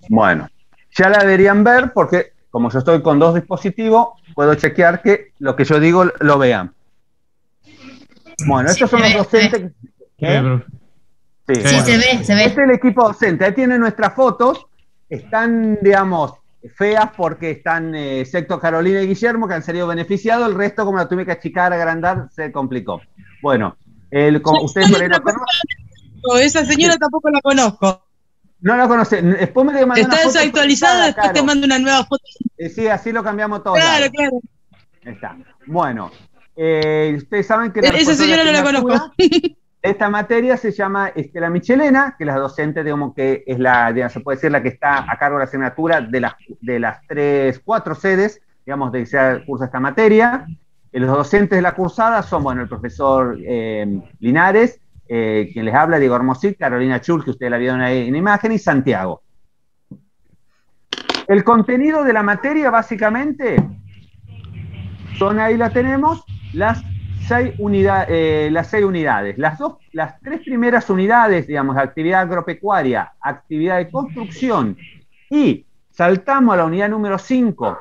Bueno, ya la deberían ver porque como yo estoy con dos dispositivos, puedo chequear que lo que yo digo lo vean. Bueno, Sí, estos se son los ve, se ve. docentes. Se ve, ¿Eh? profe. Sí, Sí, Se bueno. se ve. ve, se Este es ve. el equipo docente. Ahí tienen nuestras fotos. Están, digamos, feas porque están, excepto Carolina y Guillermo, que han salido beneficiados. El resto, como la tuve que achicar, agrandar, se complicó. Bueno, Yo ustedes por ahí otra lo cosa, conocen. esa señora tampoco la conozco. No la conocen. Después me mandó una Está foto desactualizada, actualizada, después te Caro. mando una nueva foto. Sí, así lo cambiamos a todos Claro, lados. claro. Ahí está. Bueno, ustedes saben que la Esa responsable de señora la no la asignatura conozco. esta materia se llama Estela Michelena, que es la docente, digamos, que es la, digamos, se puede decir, la que está a cargo de la asignatura de las cuatro sedes, digamos, de que se cursa esta materia. Los docentes de la cursada son, bueno, el profesor Linares, quien les habla, Diego Hermosí, Carolina Chul, que ustedes la vieron ahí en imagen, y Santiago. El contenido de la materia, básicamente, son, ahí la tenemos, las seis unidades. Las tres primeras unidades, digamos, actividad agropecuaria, actividad de construcción, y saltamos a la unidad número 5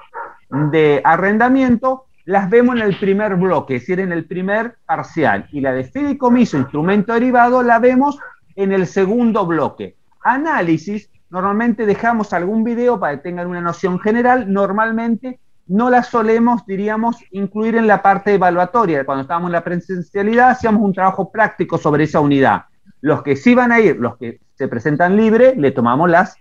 de arrendamiento, las vemos en el primer bloque, es decir, en el primer parcial. Y la de fideicomiso, instrumento derivado, la vemos en el segundo bloque. Análisis, normalmente dejamos algún video para que tengan una noción general, normalmente no las solemos, diríamos, incluir en la parte evaluatoria. Cuando estábamos en la presencialidad, hacíamos un trabajo práctico sobre esa unidad. Los que sí van a ir, los que se presentan libre, le tomamos las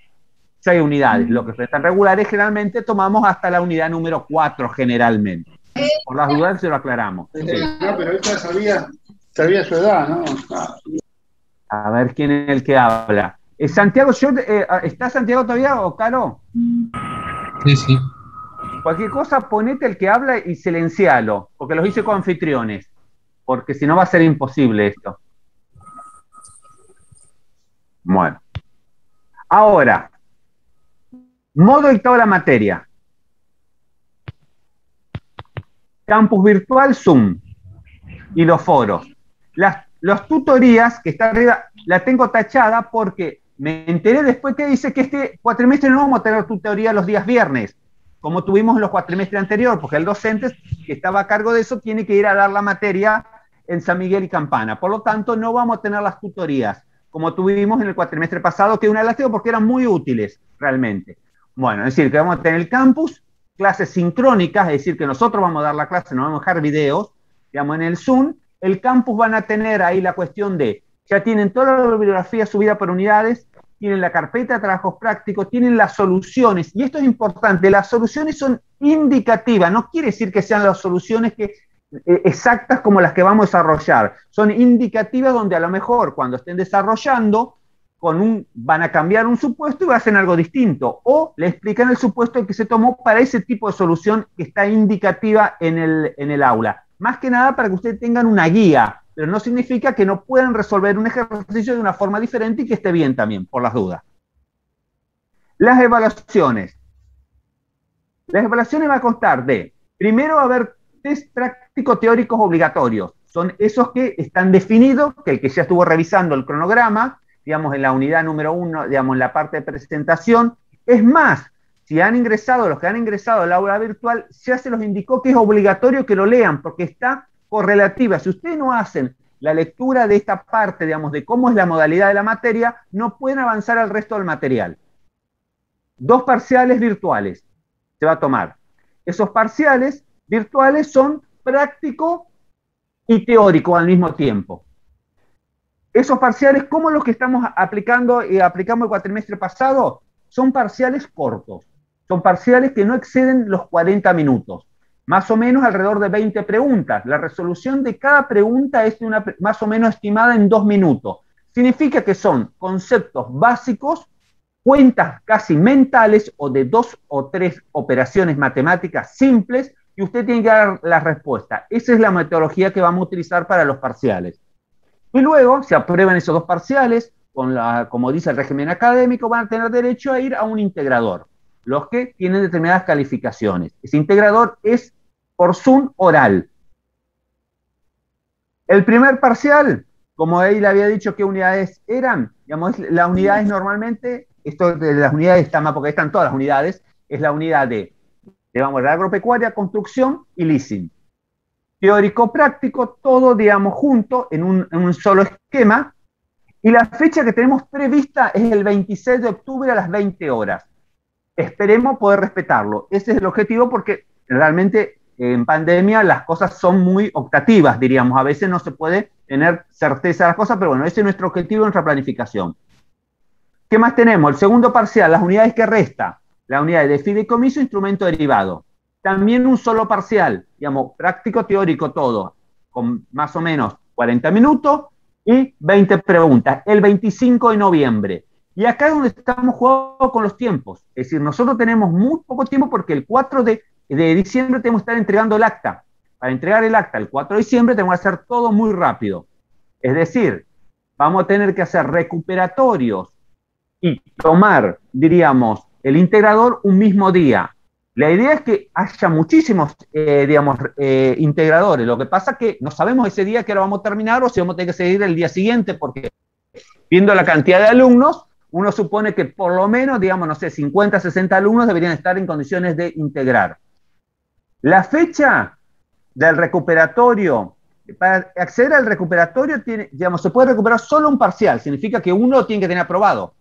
6 unidades. Los que se presentan regulares, generalmente tomamos hasta la unidad número 4, generalmente. Por las dudas se lo aclaramos. Sí. No, pero ella sabía su edad, ¿no? A ver quién es el que habla. Santiago, ¿está Santiago todavía o Caro? Sí, sí. Cualquier cosa, ponete el que habla y silencialo, porque los hice con anfitriones, porque si no va a ser imposible esto. Bueno. Ahora, modo dictado de la materia. Campus virtual, Zoom. Y los foros. Las tutorías que está arriba, la tengo tachada porque me enteré después que dice que este cuatrimestre no vamos a tener tutoría los días viernes, como tuvimos en los cuatrimestres anteriores, porque el docente que estaba a cargo de eso tiene que ir a dar la materia en San Miguel y Campana. Por lo tanto, no vamos a tener las tutorías, como tuvimos en el cuatrimestre pasado, que una lástima porque eran muy útiles, realmente. Bueno, es decir, que vamos a tener el campus, clases sincrónicas, es decir, que nosotros vamos a dar la clase, no vamos a dejar videos, digamos, en el Zoom. El campus van a tener ahí la cuestión de, ya tienen toda la bibliografía subida por unidades, tienen la carpeta de trabajos prácticos, tienen las soluciones, y esto es importante, las soluciones son indicativas, no quiere decir que sean las soluciones exactas como las que vamos a desarrollar, son indicativas donde a lo mejor cuando estén desarrollando, van a cambiar un supuesto y hacen algo distinto, o le explican el supuesto que se tomó para ese tipo de solución que está indicativa en el aula. Más que nada para que ustedes tengan una guía, pero no significa que no puedan resolver un ejercicio de una forma diferente y que esté bien también, por las dudas. Las evaluaciones. Las evaluaciones van a constar de, primero va a haber test práctico teóricos obligatorios. Son esos que están definidos, que el que ya estuvo revisando el cronograma, digamos en la unidad número 1, digamos en la parte de presentación. Es más, si han ingresado, los que han ingresado al aula virtual, ya se los indicó que es obligatorio que lo lean, porque está correlativa. Si ustedes no hacen la lectura de esta parte, digamos, de cómo es la modalidad de la materia, no pueden avanzar al resto del material. 2 parciales virtuales se va a tomar. Esos parciales virtuales son práctico y teórico al mismo tiempo. Esos parciales, como los que estamos aplicando y aplicamos el cuatrimestre pasado, son parciales cortos. Son parciales que no exceden los 40 minutos. Más o menos alrededor de 20 preguntas. La resolución de cada pregunta es más o menos estimada en 2 minutos. Significa que son conceptos básicos, cuentas casi mentales o de 2 o 3 operaciones matemáticas simples y usted tiene que dar la respuesta. Esa es la metodología que vamos a utilizar para los parciales. Y luego se aprueban esos 2 parciales, como dice el régimen académico, van a tener derecho a ir a un integrador, los que tienen determinadas calificaciones. Ese integrador es por Zoom oral. El primer parcial como él le había dicho qué unidades eran, digamos, las unidades normalmente, esto de las unidades está más porque están todas las unidades, es la unidad de, digamos, de agropecuaria, construcción y leasing. Teórico práctico, todo, digamos, junto en un solo esquema, y la fecha que tenemos prevista es el 26 de octubre a las 20 horas. Esperemos poder respetarlo. Ese es el objetivo porque realmente en pandemia las cosas son muy optativas, diríamos. A veces no se puede tener certeza de las cosas, pero bueno, ese es nuestro objetivo, nuestra planificación. ¿Qué más tenemos? El segundo parcial, las unidades que resta. La unidad de fideicomiso, instrumento derivado. También un solo parcial, digamos, práctico, teórico, todo, con más o menos 40 minutos y 20 preguntas, el 25 de noviembre. Y acá es donde estamos jugando con los tiempos. Es decir, nosotros tenemos muy poco tiempo porque el 4 de diciembre tenemos que estar entregando el acta. Para entregar el acta el 4 de diciembre tenemos que hacer todo muy rápido. Es decir, vamos a tener que hacer recuperatorios y tomar, diríamos, el integrador un mismo día. La idea es que haya muchísimos, digamos, integradores. Lo que pasa es que no sabemos ese día que lo vamos a terminar o si vamos a tener que seguir el día siguiente, porque viendo la cantidad de alumnos, uno supone que por lo menos, digamos, no sé, 50, 60 alumnos deberían estar en condiciones de integrar. La fecha del recuperatorio, para acceder al recuperatorio, digamos, se puede recuperar solo un parcial, significa que uno tiene que tener aprobado.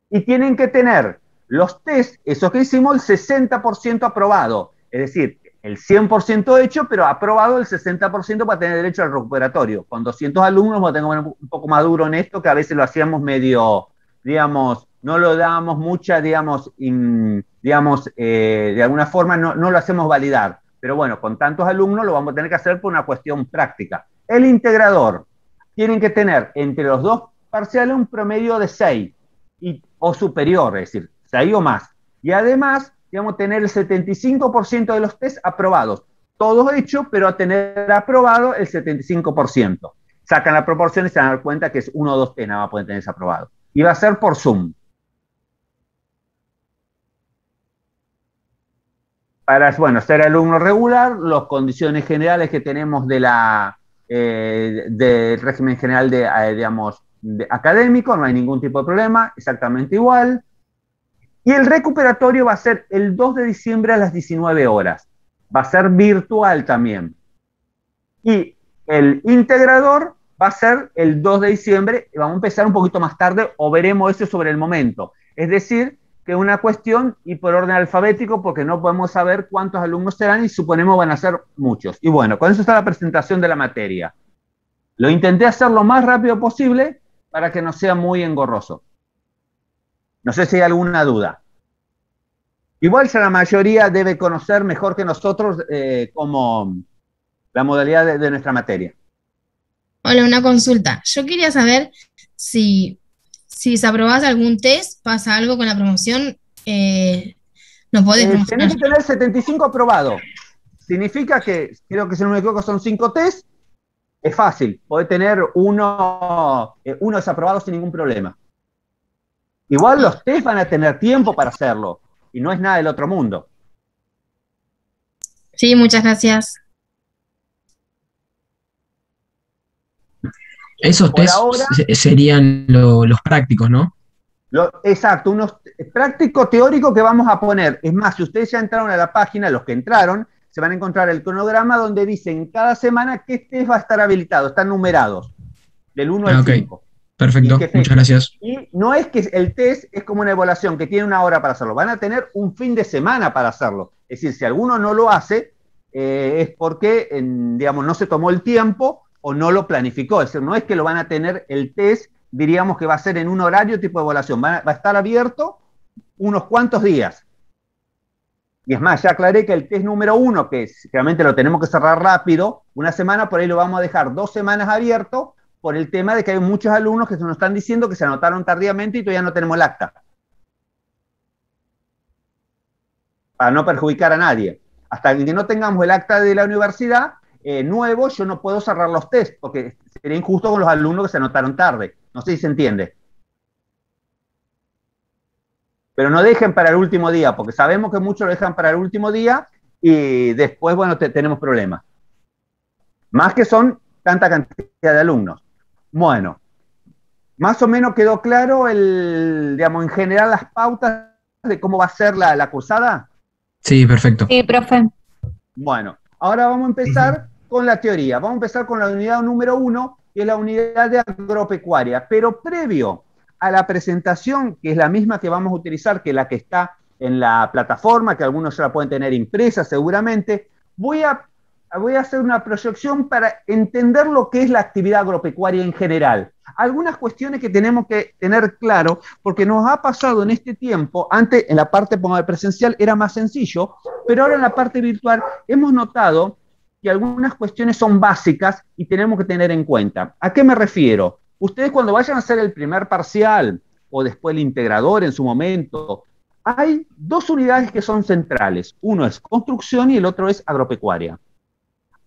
Y tienen que tener los test, esos que hicimos, el 60% aprobado, es decir, el 100% hecho, pero aprobado el 60% para tener derecho al recuperatorio. Con 200 alumnos vamos a tener un poco más duro en esto, que a veces lo hacíamos medio, digamos, no lo dábamos mucha, digamos, de alguna forma no lo hacemos validar. Pero bueno, con tantos alumnos lo vamos a tener que hacer por una cuestión práctica. El integrador, tienen que tener entre los dos parciales un promedio de 6 o superior, es decir, 6 o más. Y además, digamos, tener el 75% de los test aprobados. Todos hechos, pero a tener aprobado el 75%. Sacan la proporción y se van a dar cuenta que es 1 o 2 test nada más pueden tener aprobado. Y va a ser por Zoom. Para, bueno, ser alumno regular, las condiciones generales que tenemos del régimen general de, digamos, académico, no hay ningún tipo de problema, exactamente igual. Y el recuperatorio va a ser el 2 de diciembre a las 19 horas. Va a ser virtual también. Y el integrador va a ser el 2 de diciembre, y vamos a empezar un poquito más tarde, o veremos eso sobre el momento. Es decir, que es una cuestión, y por orden alfabético, porque no podemos saber cuántos alumnos serán, y suponemos van a ser muchos. Y bueno, con eso está la presentación de la materia. Lo intenté hacer lo más rápido posible, para que no sea muy engorroso. No sé si hay alguna duda. Igual ya la mayoría debe conocer mejor que nosotros como la modalidad de nuestra materia. Hola, una consulta. Yo quería saber si desaprobás algún test, pasa algo con la promoción, no podés promocionar. Tenés que tener 75 aprobado. Significa que, creo que si no me equivoco, son 5 test. Es fácil, podés tener uno desaprobado sin ningún problema. Igual los test van a tener tiempo para hacerlo, y no es nada del otro mundo. Sí, muchas gracias. Esos Por test ahora, serían los prácticos, ¿no? Exacto, unos práctico teórico que vamos a poner. Es más, si ustedes ya entraron a la página, los que entraron, se van a encontrar el cronograma donde dicen cada semana qué test va a estar habilitado, están numerados, del 1 al 5. Perfecto, muchas gracias. Y no es que el test es como una evaluación que tiene una hora para hacerlo, van a tener un fin de semana para hacerlo. Es decir, si alguno no lo hace, es porque, digamos, no se tomó el tiempo o no lo planificó. Es decir, no es que lo van a tener el test, diríamos que va a ser en un horario tipo de evaluación, va a estar abierto unos cuantos días. Y es más, ya aclaré que el test número 1, que realmente lo tenemos que cerrar rápido, una semana, por ahí lo vamos a dejar 2 semanas abierto, por el tema de que hay muchos alumnos que se nos están diciendo que se anotaron tardíamente y todavía no tenemos el acta. Para no perjudicar a nadie. Hasta que no tengamos el acta de la universidad nuevo, yo no puedo cerrar los test, porque sería injusto con los alumnos que se anotaron tarde. No sé si se entiende. Pero no dejen para el último día, porque sabemos que muchos lo dejan para el último día y después, bueno, tenemos problemas. Más que son tanta cantidad de alumnos. Bueno, más o menos quedó claro digamos, en general las pautas de cómo va a ser la cursada. Sí, perfecto. Sí, profe. Bueno, ahora vamos a empezar con la teoría. Vamos a empezar con la unidad número 1, que es la unidad de agropecuaria. Pero previo a la presentación, que es la misma que vamos a utilizar, que es la que está en la plataforma, que algunos ya la pueden tener impresa seguramente, voy a hacer una proyección para entender lo que es la actividad agropecuaria en general. Algunas cuestiones que tenemos que tener claro, porque nos ha pasado en este tiempo, antes en la parte presencial era más sencillo, pero ahora en la parte virtual hemos notado que algunas cuestiones son básicas y tenemos que tener en cuenta. ¿A qué me refiero? Ustedes cuando vayan a hacer el primer parcial o después el integrador en su momento, hay dos unidades que son centrales. Uno es construcción y el otro es agropecuaria.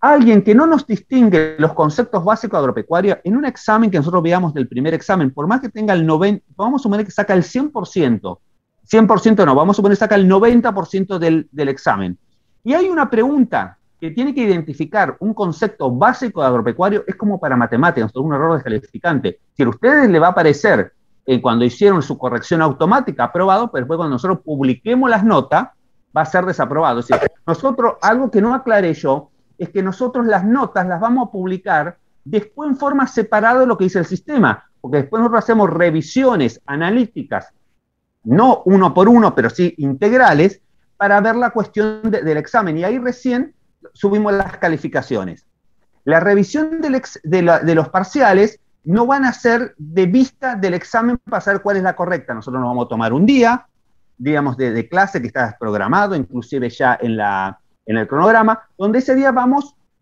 Alguien que no nos distingue los conceptos básicos de agropecuaria, en un examen que nosotros veamos del primer examen, por más que tenga el 90%, vamos a suponer que saca el 100%, 100% no, vamos a suponer que saca el 90% del examen. Y hay una pregunta que tiene que identificar un concepto básico de agropecuario, es como para matemáticas, es un error descalificante. Si a ustedes le va a aparecer cuando hicieron su corrección automática aprobado, pero después cuando nosotros publiquemos las notas, va a ser desaprobado. Es decir, nosotros, algo que no aclaré yo, es que nosotros las notas las vamos a publicar después en forma separada de lo que dice el sistema, porque después nosotros hacemos revisiones analíticas, no uno por uno, pero sí integrales, para ver la cuestión del examen, y ahí recién subimos las calificaciones. La revisión de los parciales no van a ser de vista del examen para saber cuál es la correcta. Nosotros nos vamos a tomar un día, digamos, de clase que está programado, inclusive ya en el cronograma, donde ese día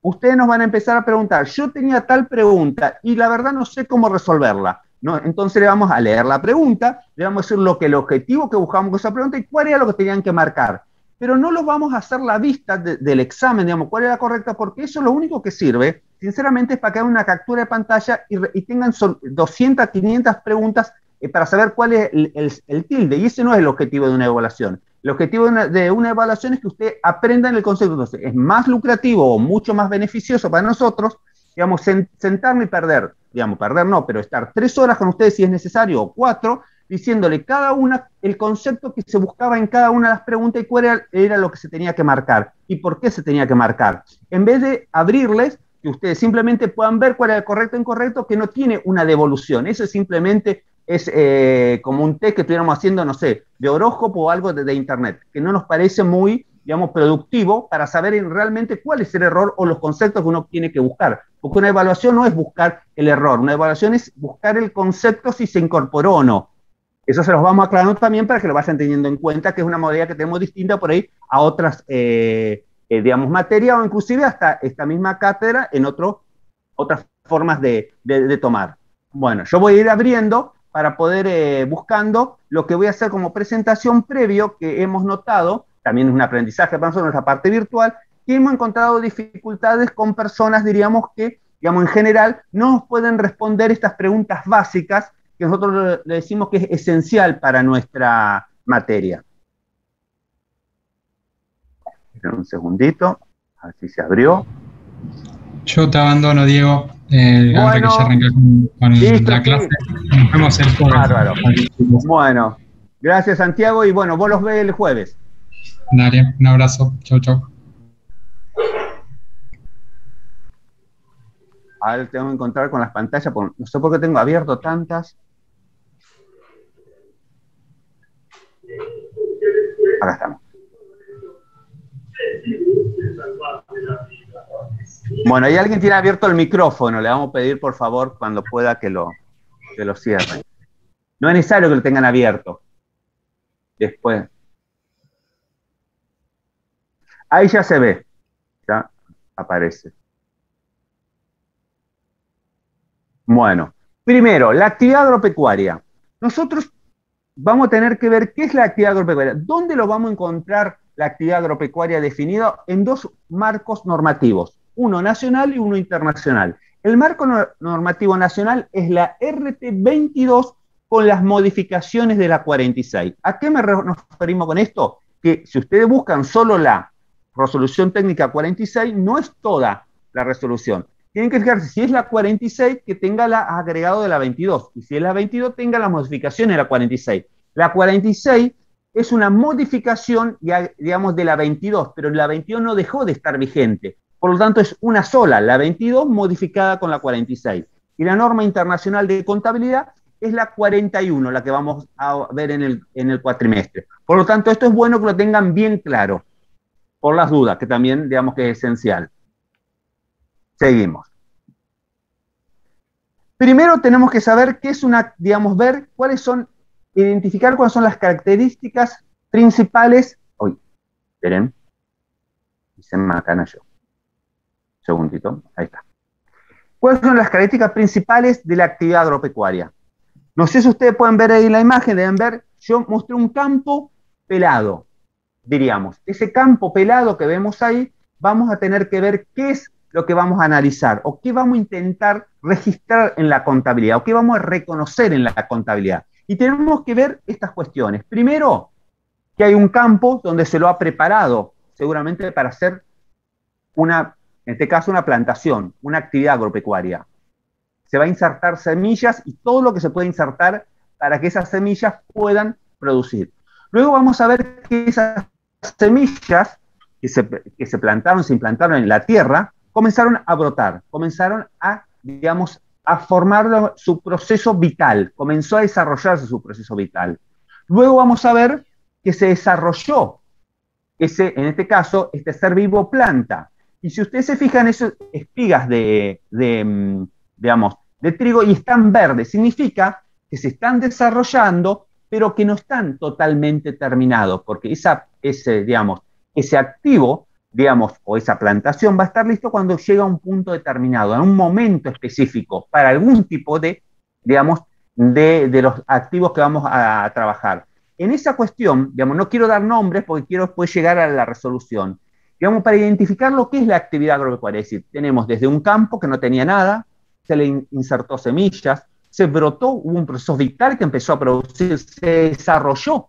ustedes nos van a empezar a preguntar, yo tenía tal pregunta y la verdad no sé cómo resolverla, ¿no? Entonces le vamos a leer la pregunta, le vamos a decir el objetivo que buscamos con esa pregunta y cuál era lo que tenían que marcar. Pero no los vamos a hacer la vista del examen, digamos, cuál era correcta, porque eso lo único que sirve, sinceramente, es para que hagan una captura de pantalla y tengan 200, 500 preguntas para saber cuál es el tilde, y ese no es el objetivo de una evaluación. El objetivo de una evaluación es que usted aprenda en el concepto. Entonces, es más lucrativo o mucho más beneficioso para nosotros, digamos, sentarme y perder, digamos, perder no, pero estar 3 horas con ustedes si es necesario, o 4, diciéndole cada una el concepto que se buscaba en cada una de las preguntas y cuál era lo que se tenía que marcar y por qué se tenía que marcar. En vez de abrirles, que ustedes simplemente puedan ver cuál era el correcto o incorrecto, que no tiene una devolución. Eso simplemente es como un test que estuviéramos haciendo, no sé, de horóscopo o algo de internet, que no nos parece muy, digamos, productivo para saber realmente cuál es el error o los conceptos que uno tiene que buscar. Porque una evaluación no es buscar el error, una evaluación es buscar el concepto si se incorporó o no. Eso se los vamos aclarando también para que lo vayan teniendo en cuenta, que es una modalidad que tenemos distinta por ahí a otras, digamos, materias o inclusive hasta esta misma cátedra en otras formas de tomar. Bueno, yo voy a ir abriendo para poder buscando lo que voy a hacer como presentación previo que hemos notado, también es un aprendizaje para nosotros en la parte virtual, que hemos encontrado dificultades con personas, diríamos que, digamos, en general, no nos pueden responder estas preguntas básicas que nosotros le decimos que es esencial para nuestra materia. Un segundito, a ver si se abrió. Yo te abandono, Diego. Ahora que ya arranqué con listo, la clase. Nos vemos el jueves. Bárbaro. Bueno, gracias, Santiago, y bueno, vos los ves el jueves. Dale, un abrazo. Chau, chau. Ahora tengo que encontrar con las pantallas, no sé por qué tengo abierto tantas. Acá estamos. Bueno, hay alguien que tiene abierto el micrófono, le vamos a pedir por favor cuando pueda que lo cierren. No es necesario que lo tengan abierto. Después. Ahí ya se ve. Ya aparece. Bueno, primero, la actividad agropecuaria. Nosotros vamos a tener que ver qué es la actividad agropecuaria. ¿Dónde lo vamos a encontrar la actividad agropecuaria definida? En dos marcos normativos, uno nacional y uno internacional. El marco normativo nacional es la RT 22 con las modificaciones de la 46. ¿A qué nos referimos con esto? Que si ustedes buscan solo la resolución técnica 46, no es toda la resolución. tienen que fijarse si es la 46, que tenga el agregado de la 22, y si es la 22, tenga la modificación de la 46. La 46 es una modificación, digamos, de la 22, pero la 22 no dejó de estar vigente. Por lo tanto, es una sola, la 22 modificada con la 46. Y la norma internacional de contabilidad es la 41, la que vamos a ver en el cuatrimestre. Por lo tanto, esto es bueno que lo tengan bien claro, por las dudas, que también, digamos, que es esencial. Seguimos. Primero tenemos que saber qué es ver cuáles son, identificar cuáles son las características principales. Uy, esperen. Se me macana yo. Un segundito, ahí está. ¿Cuáles son las características principales de la actividad agropecuaria? No sé si ustedes pueden ver ahí en la imagen, deben ver, yo mostré un campo pelado, diríamos. Ese campo pelado que vemos ahí, vamos a tener que ver qué es lo que vamos a analizar, o qué vamos a intentar registrar en la contabilidad, o qué vamos a reconocer en la contabilidad. Y tenemos que ver estas cuestiones. Primero, que hay un campo donde se lo ha preparado, seguramente para hacer en este caso una plantación, una actividad agropecuaria. Se va a insertar semillas y todo lo que se puede insertar para que esas semillas puedan producir. Luego vamos a ver que esas semillas que se plantaron, se implantaron en la tierra, comenzaron a brotar, comenzaron a, digamos, a formar su proceso vital, comenzó a desarrollarse su proceso vital. Luego vamos a ver que se desarrolló en este caso, este ser vivo planta. Y si ustedes se fijan, esas espigas de trigo y están verdes, significa que se están desarrollando, pero que no están totalmente terminados, porque ese activo, o esa plantación va a estar listo cuando llega a un punto determinado, en un momento específico, para algún tipo de los activos que vamos a trabajar. En esa cuestión, no quiero dar nombres porque quiero después llegar a la resolución. Para identificar lo que es la actividad agropecuaria, es decir, tenemos desde un campo que no tenía nada, se le insertó semillas, se brotó, hubo un proceso vital que empezó a producir, se desarrolló,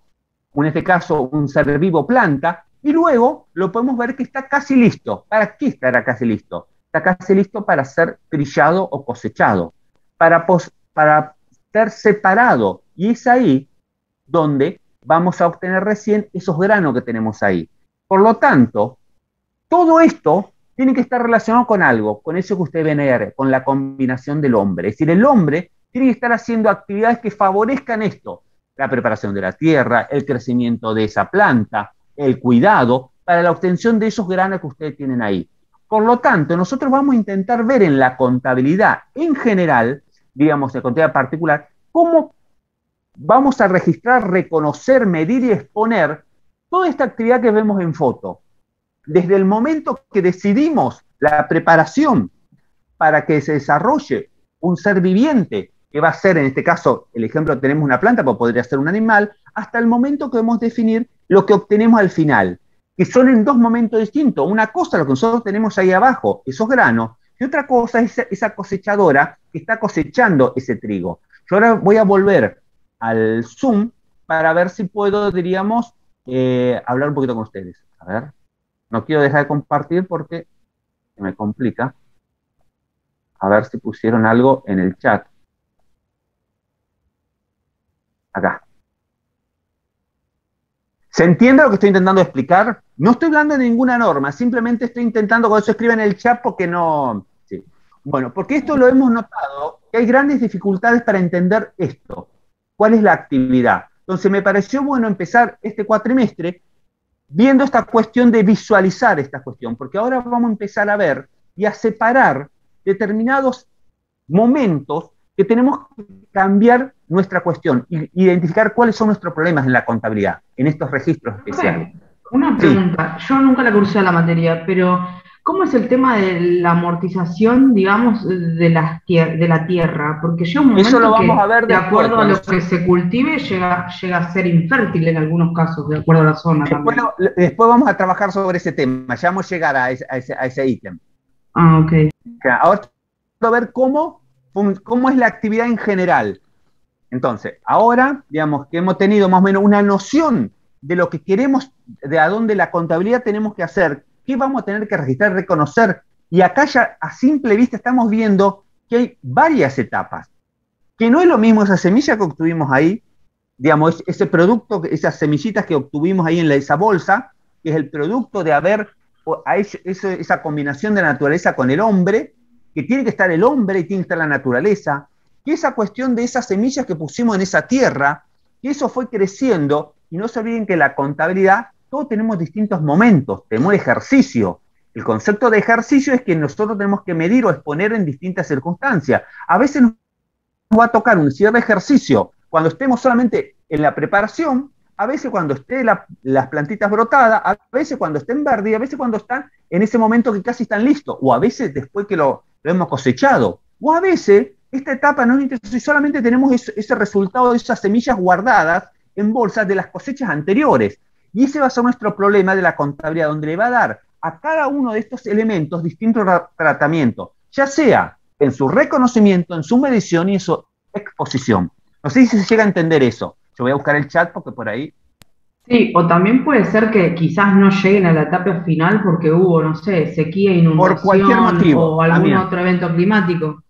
en este caso, un ser vivo planta, y luego lo podemos ver que está casi listo. ¿Para qué estará casi listo? Está casi listo para ser trillado o cosechado, para ser separado, y es ahí donde vamos a obtener recién esos granos que tenemos ahí. Por lo tanto, todo esto tiene que estar relacionado con algo, con eso que ustedes ven ahí, con la combinación del hombre. Es decir, el hombre tiene que estar haciendo actividades que favorezcan esto, la preparación de la tierra, el crecimiento de esa planta, el cuidado, para la obtención de esos granos que ustedes tienen ahí. Por lo tanto, nosotros vamos a intentar ver en la contabilidad en general, digamos, en contabilidad particular, cómo vamos a registrar, reconocer, medir y exponer toda esta actividad que vemos en foto. Desde el momento que decidimos la preparación para que se desarrolle un ser viviente, que va a ser, en este caso, el ejemplo, tenemos una planta, pero podría ser un animal, hasta el momento que debemos definir lo que obtenemos al final, que son en dos momentos distintos. Una cosa, lo que nosotros tenemos ahí abajo, esos granos, y otra cosa es esa cosechadora que está cosechando ese trigo. Yo ahora voy a volver al Zoom para ver si puedo, diríamos, hablar un poquito con ustedes. A ver, no quiero dejar de compartir porque se me complica. A ver si pusieron algo en el chat. Acá. ¿Se entiende lo que estoy intentando explicar? No estoy hablando de ninguna norma, simplemente estoy intentando, con eso escriban en el chat porque no... Sí. Bueno, porque esto lo hemos notado, que hay grandes dificultades para entender esto. ¿Cuál es la actividad? Entonces me pareció bueno empezar este cuatrimestre viendo esta cuestión de visualizar esta cuestión, porque ahora vamos a empezar a ver y a separar determinados momentos que tenemos que cambiar nuestra cuestión, identificar cuáles son nuestros problemas en la contabilidad, en estos registros especiales. Una pregunta, yo nunca la cursé a la materia, pero ¿cómo es el tema de la amortización, digamos, de la tierra? Porque llega un momento eso lo vamos a ver de acuerdo a lo que se cultive, llega a ser infértil en algunos casos, de acuerdo a la zona también. Después vamos a trabajar sobre ese tema, ya vamos a llegar a ese ítem. Ah, ok. Ahora vamos a ver cómo es la actividad en general. Entonces, ahora, digamos que hemos tenido más o menos una noción de lo que queremos, de a dónde la contabilidad tenemos que hacer, qué vamos a tener que registrar, reconocer Y acá ya a simple vista estamos viendo que hay varias etapas, que no es lo mismo esa semilla que obtuvimos ahí, digamos, ese producto, esas semillitas que obtuvimos ahí en esa bolsa, que es el producto de haber esa combinación de la naturaleza con el hombre, que tiene que estar el hombre y tiene que estar la naturaleza, que esa cuestión de esas semillas que pusimos en esa tierra, que eso fue creciendo, y no se olviden que la contabilidad, todos tenemos distintos momentos, tenemos ejercicio. El concepto de ejercicio es que nosotros tenemos que medir o exponer en distintas circunstancias. A veces nos va a tocar un cierre de ejercicio cuando estemos solamente en la preparación, a veces cuando estén las plantitas brotadas, a veces cuando estén verdes, a veces cuando están en ese momento que casi están listos, o a veces después que lo hemos cosechado, o a veces esta etapa no es interesante y solamente tenemos ese resultado de esas semillas guardadas en bolsas de las cosechas anteriores. Y ese va a ser nuestro problema de la contabilidad, donde le va a dar a cada uno de estos elementos distintos tratamientos, ya sea en su reconocimiento, en su medición y en su exposición. No sé si se llega a entender eso. Yo voy a buscar el chat porque por ahí... Sí, o también puede ser que quizás no lleguen a la etapa final porque hubo, no sé, sequía, inundación por cualquier motivo, o algún también. otro evento climático.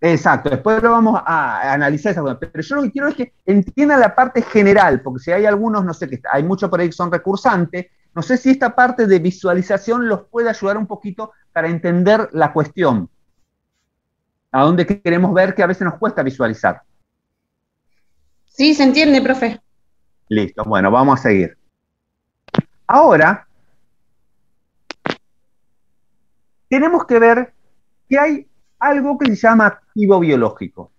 Exacto, después lo vamos a analizar esa cosa. Pero yo lo que quiero es que entiendan la parte general, porque si hay algunos, no sé, que hay muchos por ahí que son recursantes, no sé si esta parte de visualización los puede ayudar un poquito para entender la cuestión. A dónde queremos ver que a veces nos cuesta visualizar. Sí, se entiende, profe. Listo, bueno, vamos a seguir. Ahora, tenemos que ver que hay algo que se llama activo biológico.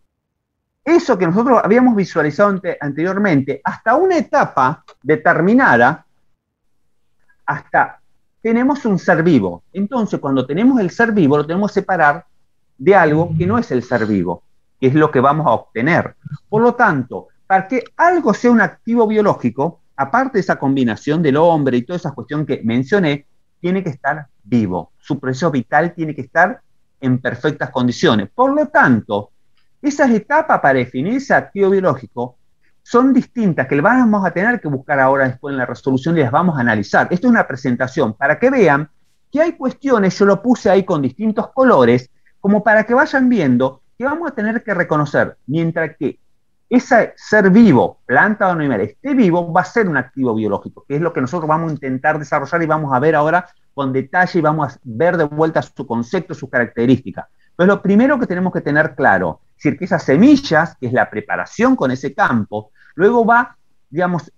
Eso que nosotros habíamos visualizado anteriormente, hasta una etapa determinada, hasta tenemos un ser vivo. Entonces, cuando tenemos el ser vivo, lo tenemos que separar de algo que no es el ser vivo, que es lo que vamos a obtener. Por lo tanto, para que algo sea un activo biológico, aparte de esa combinación del hombre y toda esa cuestión que mencioné, tiene que estar vivo. Su proceso vital tiene que estar en perfectas condiciones. Por lo tanto, esas etapas para definir ese activo biológico son distintas, que le vamos a tener que buscar ahora después en la resolución y las vamos a analizar. Esto es una presentación para que vean que hay cuestiones, yo lo puse ahí con distintos colores, como para que vayan viendo que vamos a tener que reconocer, mientras que ese ser vivo, planta o animal, esté vivo, va a ser un activo biológico, que es lo que nosotros vamos a intentar desarrollar y vamos a ver ahora con detalle y vamos a ver de vuelta su concepto, sus características. Entonces, lo primero que tenemos que tener claro, es decir, que esas semillas, que es la preparación con ese campo, luego va, digamos,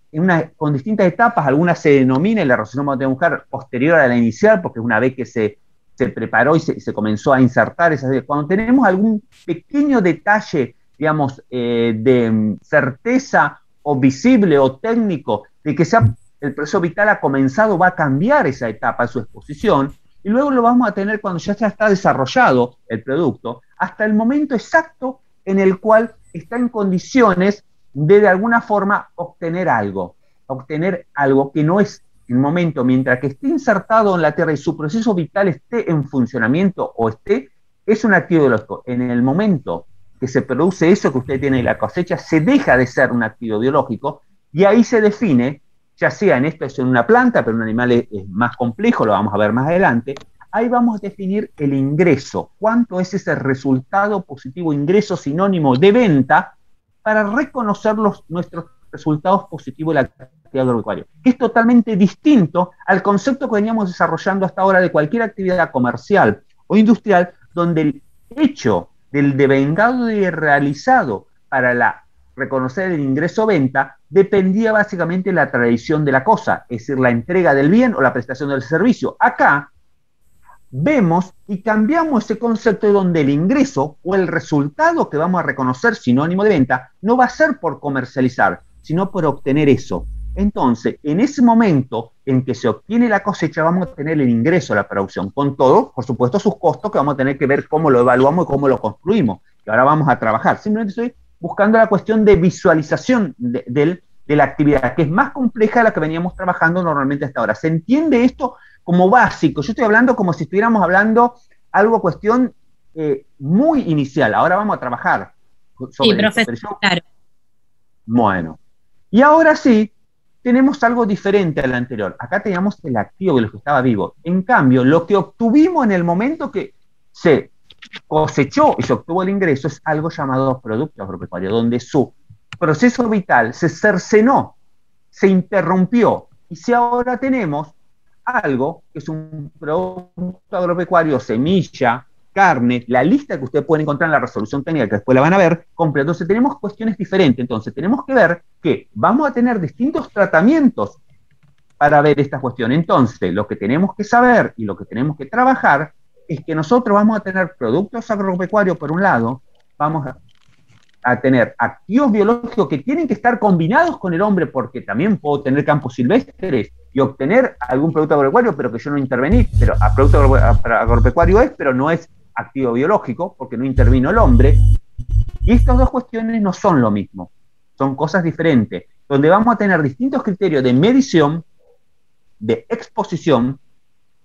con distintas etapas, algunas se denomina, y la resolución vamos a tener que buscar posterior a la inicial, porque una vez que se preparó y se comenzó a insertar esas, cuando tenemos algún pequeño detalle, digamos, de certeza o visible o técnico de que el proceso vital ha comenzado, va a cambiar esa etapa de su exposición, y luego lo vamos a tener cuando ya está desarrollado el producto, hasta el momento exacto en el cual está en condiciones de alguna forma obtener algo que no es el momento, mientras que esté insertado en la tierra y su proceso vital esté en funcionamiento o es un activo biológico. En el momento que se produce eso que usted tiene en la cosecha, se deja de ser un activo biológico y ahí se define, ya sea en esto es en una planta, pero un animal es más complejo, lo vamos a ver más adelante, ahí vamos a definir el ingreso, cuánto es ese resultado positivo, ingreso sinónimo de venta, para reconocer nuestros resultados positivos de la actividad agropecuaria, que es totalmente distinto al concepto que veníamos desarrollando hasta ahora de cualquier actividad comercial o industrial, donde el hecho del devengado y realizado para reconocer el ingreso-venta dependía básicamente de la tradición de la cosa, es decir, la entrega del bien o la prestación del servicio. Acá vemos y cambiamos ese concepto donde el ingreso o el resultado que vamos a reconocer sinónimo de venta no va a ser por comercializar, sino por obtener eso. Entonces, en ese momento en que se obtiene la cosecha, vamos a tener el ingreso a la producción, con todo, por supuesto, sus costos, que vamos a tener que ver cómo lo evaluamos y cómo lo construimos, que ahora vamos a trabajar. Simplemente estoy buscando la cuestión de visualización de la actividad, que es más compleja de la que veníamos trabajando normalmente hasta ahora. ¿Se entiende esto como básico? Yo estoy hablando como si estuviéramos hablando algo cuestión muy inicial. Ahora vamos a trabajar sobre sí, profesor, claro. Bueno, y ahora sí, tenemos algo diferente al anterior. Acá teníamos el activo de lo que estaba vivo. En cambio, lo que obtuvimos en el momento que se cosechó y se obtuvo el ingreso es algo llamado producto agropecuario, donde su proceso vital se cercenó, se interrumpió, y si ahora tenemos algo que es un producto agropecuario, semilla, carne, la lista que ustedes pueden encontrar en la resolución técnica, que después la van a ver, completa. Entonces tenemos cuestiones diferentes. Entonces tenemos que ver que vamos a tener distintos tratamientos para ver esta cuestión. Entonces, lo que tenemos que saber y lo que tenemos que trabajar es que nosotros vamos a tener productos agropecuarios por un lado, vamos a tener activos biológicos que tienen que estar combinados con el hombre, porque también puedo tener campos silvestres y obtener algún producto agropecuario, pero que yo no intervení, pero a producto agropecuario es, pero no es activo biológico, porque no intervino el hombre. Y estas dos cuestiones no son lo mismo, son cosas diferentes, donde vamos a tener distintos criterios de medición, de exposición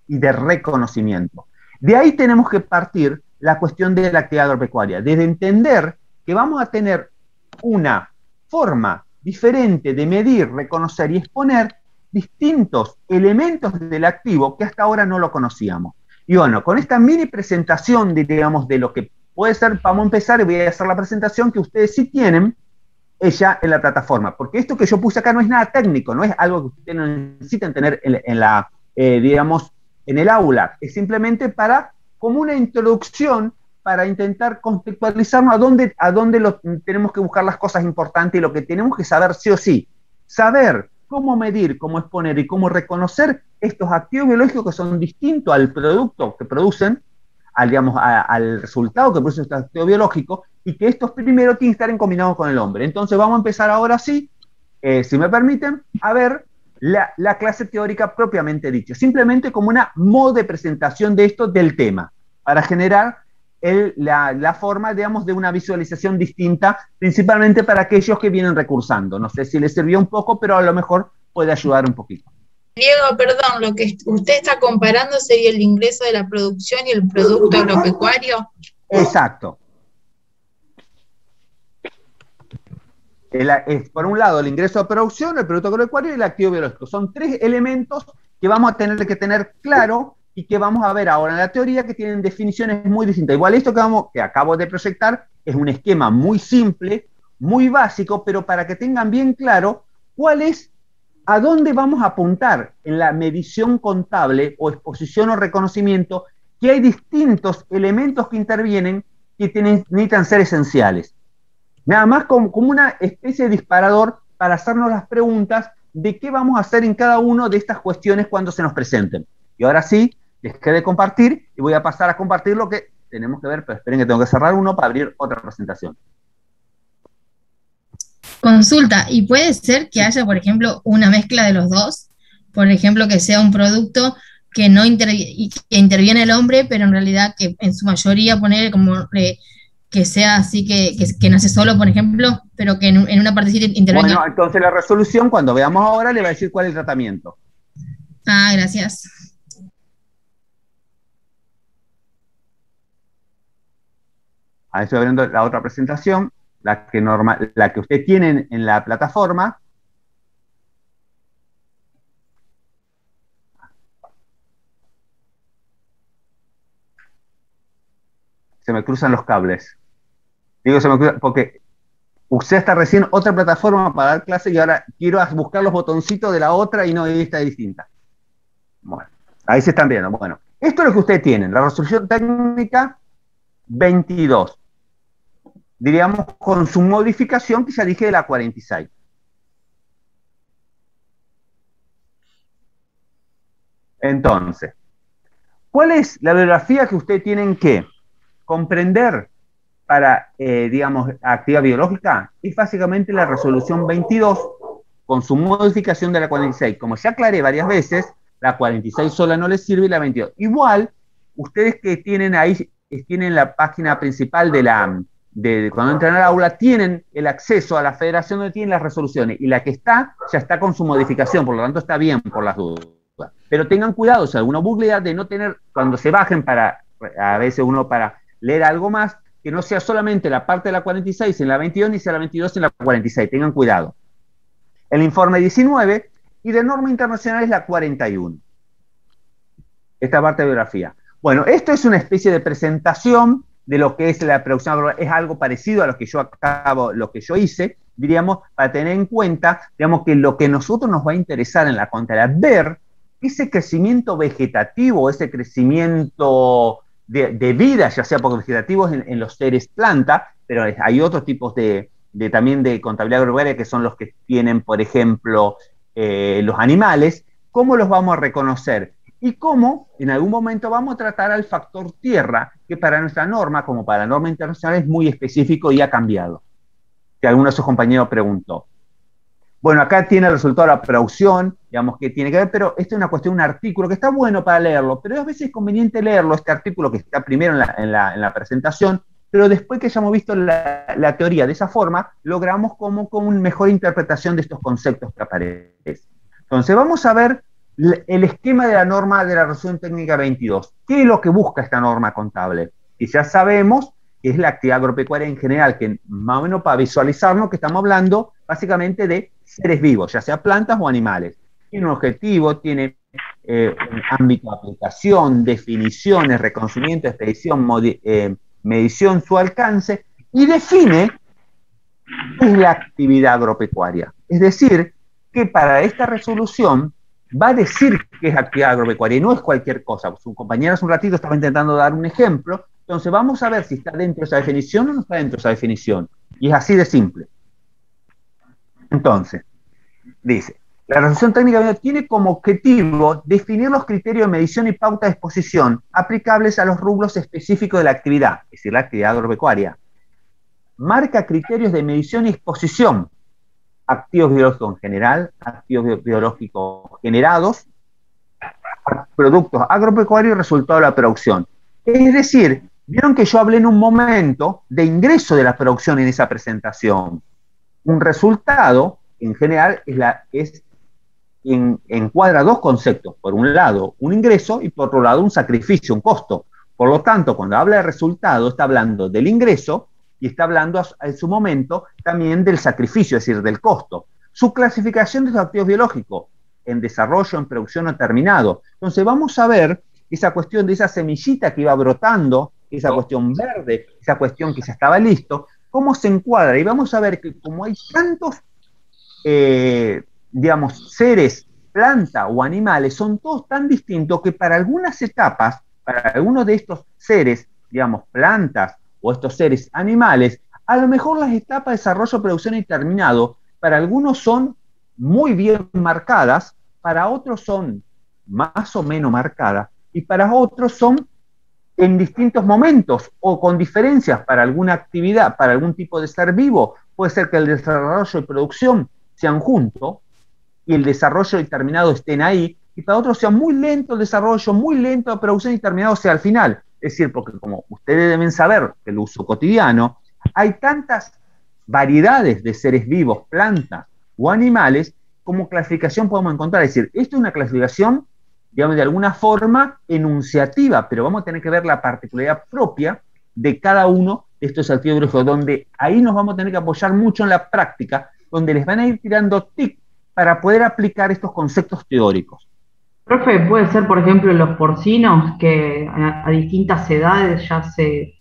y de reconocimiento. De ahí tenemos que partir la cuestión de la actividad agropecuaria, desde entender que vamos a tener una forma diferente de medir, reconocer y exponer distintos elementos del activo que hasta ahora no lo conocíamos. Y bueno, con esta mini presentación, digamos, de lo que puede ser, vamos a empezar y voy a hacer la presentación que ustedes sí tienen ya en la plataforma, porque esto que yo puse acá no es nada técnico, no es algo que ustedes necesiten tener digamos, en el aula, es simplemente como una introducción para intentar contextualizarnos a dónde tenemos que buscar las cosas importantes y lo que tenemos que saber sí o sí. Saber cómo medir, cómo exponer y cómo reconocer estos activos biológicos que son distintos al producto que producen, al resultado que produce este activo biológico, y que estos primero tienen que estar combinados con el hombre. Entonces vamos a empezar ahora sí, si me permiten, a ver la clase teórica propiamente dicha, simplemente como una modo de presentación de esto del tema, para generar la forma, digamos, de una visualización distinta, principalmente para aquellos que vienen recursando. No sé si les sirvió un poco, pero a lo mejor puede ayudar un poquito. Diego, perdón, lo que usted está comparando sería el ingreso de la producción y el producto agropecuario. Exacto. Por un lado, el ingreso de producción, el producto agropecuario y el activo biológico. Son tres elementos que vamos a tener que tener claro y que vamos a ver ahora en la teoría, que tienen definiciones muy distintas. Igual esto que acabo de proyectar es un esquema muy simple, muy básico, pero para que tengan bien claro a dónde vamos a apuntar en la medición contable o exposición o reconocimiento, que hay distintos elementos que intervienen que necesitan ser esenciales. Nada más como una especie de disparador para hacernos las preguntas de qué vamos a hacer en cada una de estas cuestiones cuando se nos presenten. Y ahora sí, dejé de compartir y voy a pasar a compartir lo que tenemos que ver, pero esperen que tengo que cerrar uno para abrir otra presentación. Consulta, ¿y puede ser que haya, por ejemplo, una mezcla de los dos? Por ejemplo, que sea un producto que no que interviene el hombre, pero en realidad que en su mayoría poner como que sea así, que nace solo, por ejemplo, pero que en una partecita intervenga. Bueno, entonces la resolución, cuando veamos ahora, le va a decir cuál es el tratamiento. Ah, gracias. Ahí estoy abriendo la otra presentación, la que ustedes tienen en la plataforma. Se me cruzan los cables. Digo, se me cruzan porque usé hasta recién otra plataforma para dar clase y ahora quiero buscar los botoncitos de la otra y no, esta es distinta. Bueno, ahí se están viendo. Bueno, esto es lo que ustedes tienen, la resolución técnica 22. Diríamos con su modificación que ya dije de la 46. Entonces, ¿cuál es la bibliografía que ustedes tienen que comprender para, digamos, actividad biológica? Es básicamente la resolución 22 con su modificación de la 46. Como ya aclaré varias veces, la 46 sola no les sirve y la 22. Igual, ustedes que tienen ahí, tienen la página principal cuando entran al aula, tienen el acceso a la federación donde tienen las resoluciones, y la que está, ya está con su modificación, por lo tanto está bien por las dudas. Pero tengan cuidado, si alguno googlea, de no tener, cuando se bajen a veces uno para leer algo más, que no sea solamente la parte de la 46 en la 22, ni sea la 22 en la 46, tengan cuidado. el informe 19, y de norma internacional es la 41. Esta parte de biografía. Bueno, esto es una especie de presentación de lo que es la producción agropecuaria. Es algo parecido a lo que yo hice, diríamos, para tener en cuenta, digamos, que lo que a nosotros nos va a interesar en la contabilidad, ver ese crecimiento vegetativo, ese crecimiento de vida, ya sea porque vegetativo en los seres planta, pero hay otros tipos también de contabilidad agropecuaria que son los que tienen, por ejemplo, los animales. ¿Cómo los vamos a reconocer? Y cómo en algún momento vamos a tratar al factor tierra, que para nuestra norma, como para la norma internacional, es muy específico y ha cambiado. Que alguno de sus compañeros preguntó. Bueno, acá tiene el resultado de la producción, digamos que tiene que ver, pero esto es una cuestión, un artículo que está bueno para leerlo, pero a veces es conveniente leerlo, este artículo que está primero en la presentación, pero después que hayamos visto la teoría de esa forma, logramos como con una mejor interpretación de estos conceptos que aparecen. Entonces vamos a ver el esquema de la norma de la resolución técnica 22. ¿Qué es lo que busca esta norma contable? Y ya sabemos que es la actividad agropecuaria en general, que más o menos para visualizarnos que estamos hablando básicamente de seres vivos, ya sea plantas o animales. Tiene un objetivo, tiene un ámbito de aplicación, definiciones, reconocimiento, expedición, medición, su alcance, y define qué es la actividad agropecuaria. Es decir, que para esta resolución va a decir que es actividad agropecuaria y no es cualquier cosa. Su compañera hace un ratito estaba intentando dar un ejemplo, entonces vamos a ver si está dentro de esa definición o no está dentro de esa definición. Y es así de simple. Entonces, dice, la resolución técnica tiene como objetivo definir los criterios de medición y pauta de exposición aplicables a los rubros específicos de la actividad, es decir, la actividad agropecuaria. Marca criterios de medición y exposición, activos biológicos en general, activos biológicos generados, productos agropecuarios y resultado de la producción. Es decir, vieron que yo hablé en un momento de ingreso de la producción en esa presentación. Un resultado, en general, encuadra dos conceptos. Por un lado, un ingreso y por otro lado, un sacrificio, un costo. Por lo tanto, cuando habla de resultado, está hablando del ingreso y está hablando en su momento también del sacrificio, es decir, del costo. Su clasificación de los activos biológicos, en desarrollo, en producción o terminado. Entonces vamos a ver esa cuestión de esa semillita que iba brotando, esa cuestión verde, esa cuestión que ya estaba listo, cómo se encuadra. Y vamos a ver que como hay tantos, digamos, seres, planta o animales, son todos tan distintos que para algunas etapas, para algunos de estos seres, digamos, plantas o estos seres animales, a lo mejor las etapas de desarrollo, producción y terminado, para algunos son muy bien marcadas, para otros son más o menos marcadas, y para otros son en distintos momentos o con diferencias para alguna actividad, para algún tipo de ser vivo. Puede ser que el desarrollo y producción sean juntos y el desarrollo y terminado estén ahí, y para otros sea muy lento el desarrollo, muy lento la producción y terminado sea al final. Es decir, porque como ustedes deben saber del uso cotidiano, hay tantas variedades de seres vivos, plantas o animales, como clasificación podemos encontrar. Es decir, esto es una clasificación, digamos, de alguna forma enunciativa, pero vamos a tener que ver la particularidad propia de cada uno de estos activos biológicos, donde ahí nos vamos a tener que apoyar mucho en la práctica, donde les van a ir tirando tics para poder aplicar estos conceptos teóricos. Profe, puede ser, por ejemplo, los porcinos que a distintas edades ya se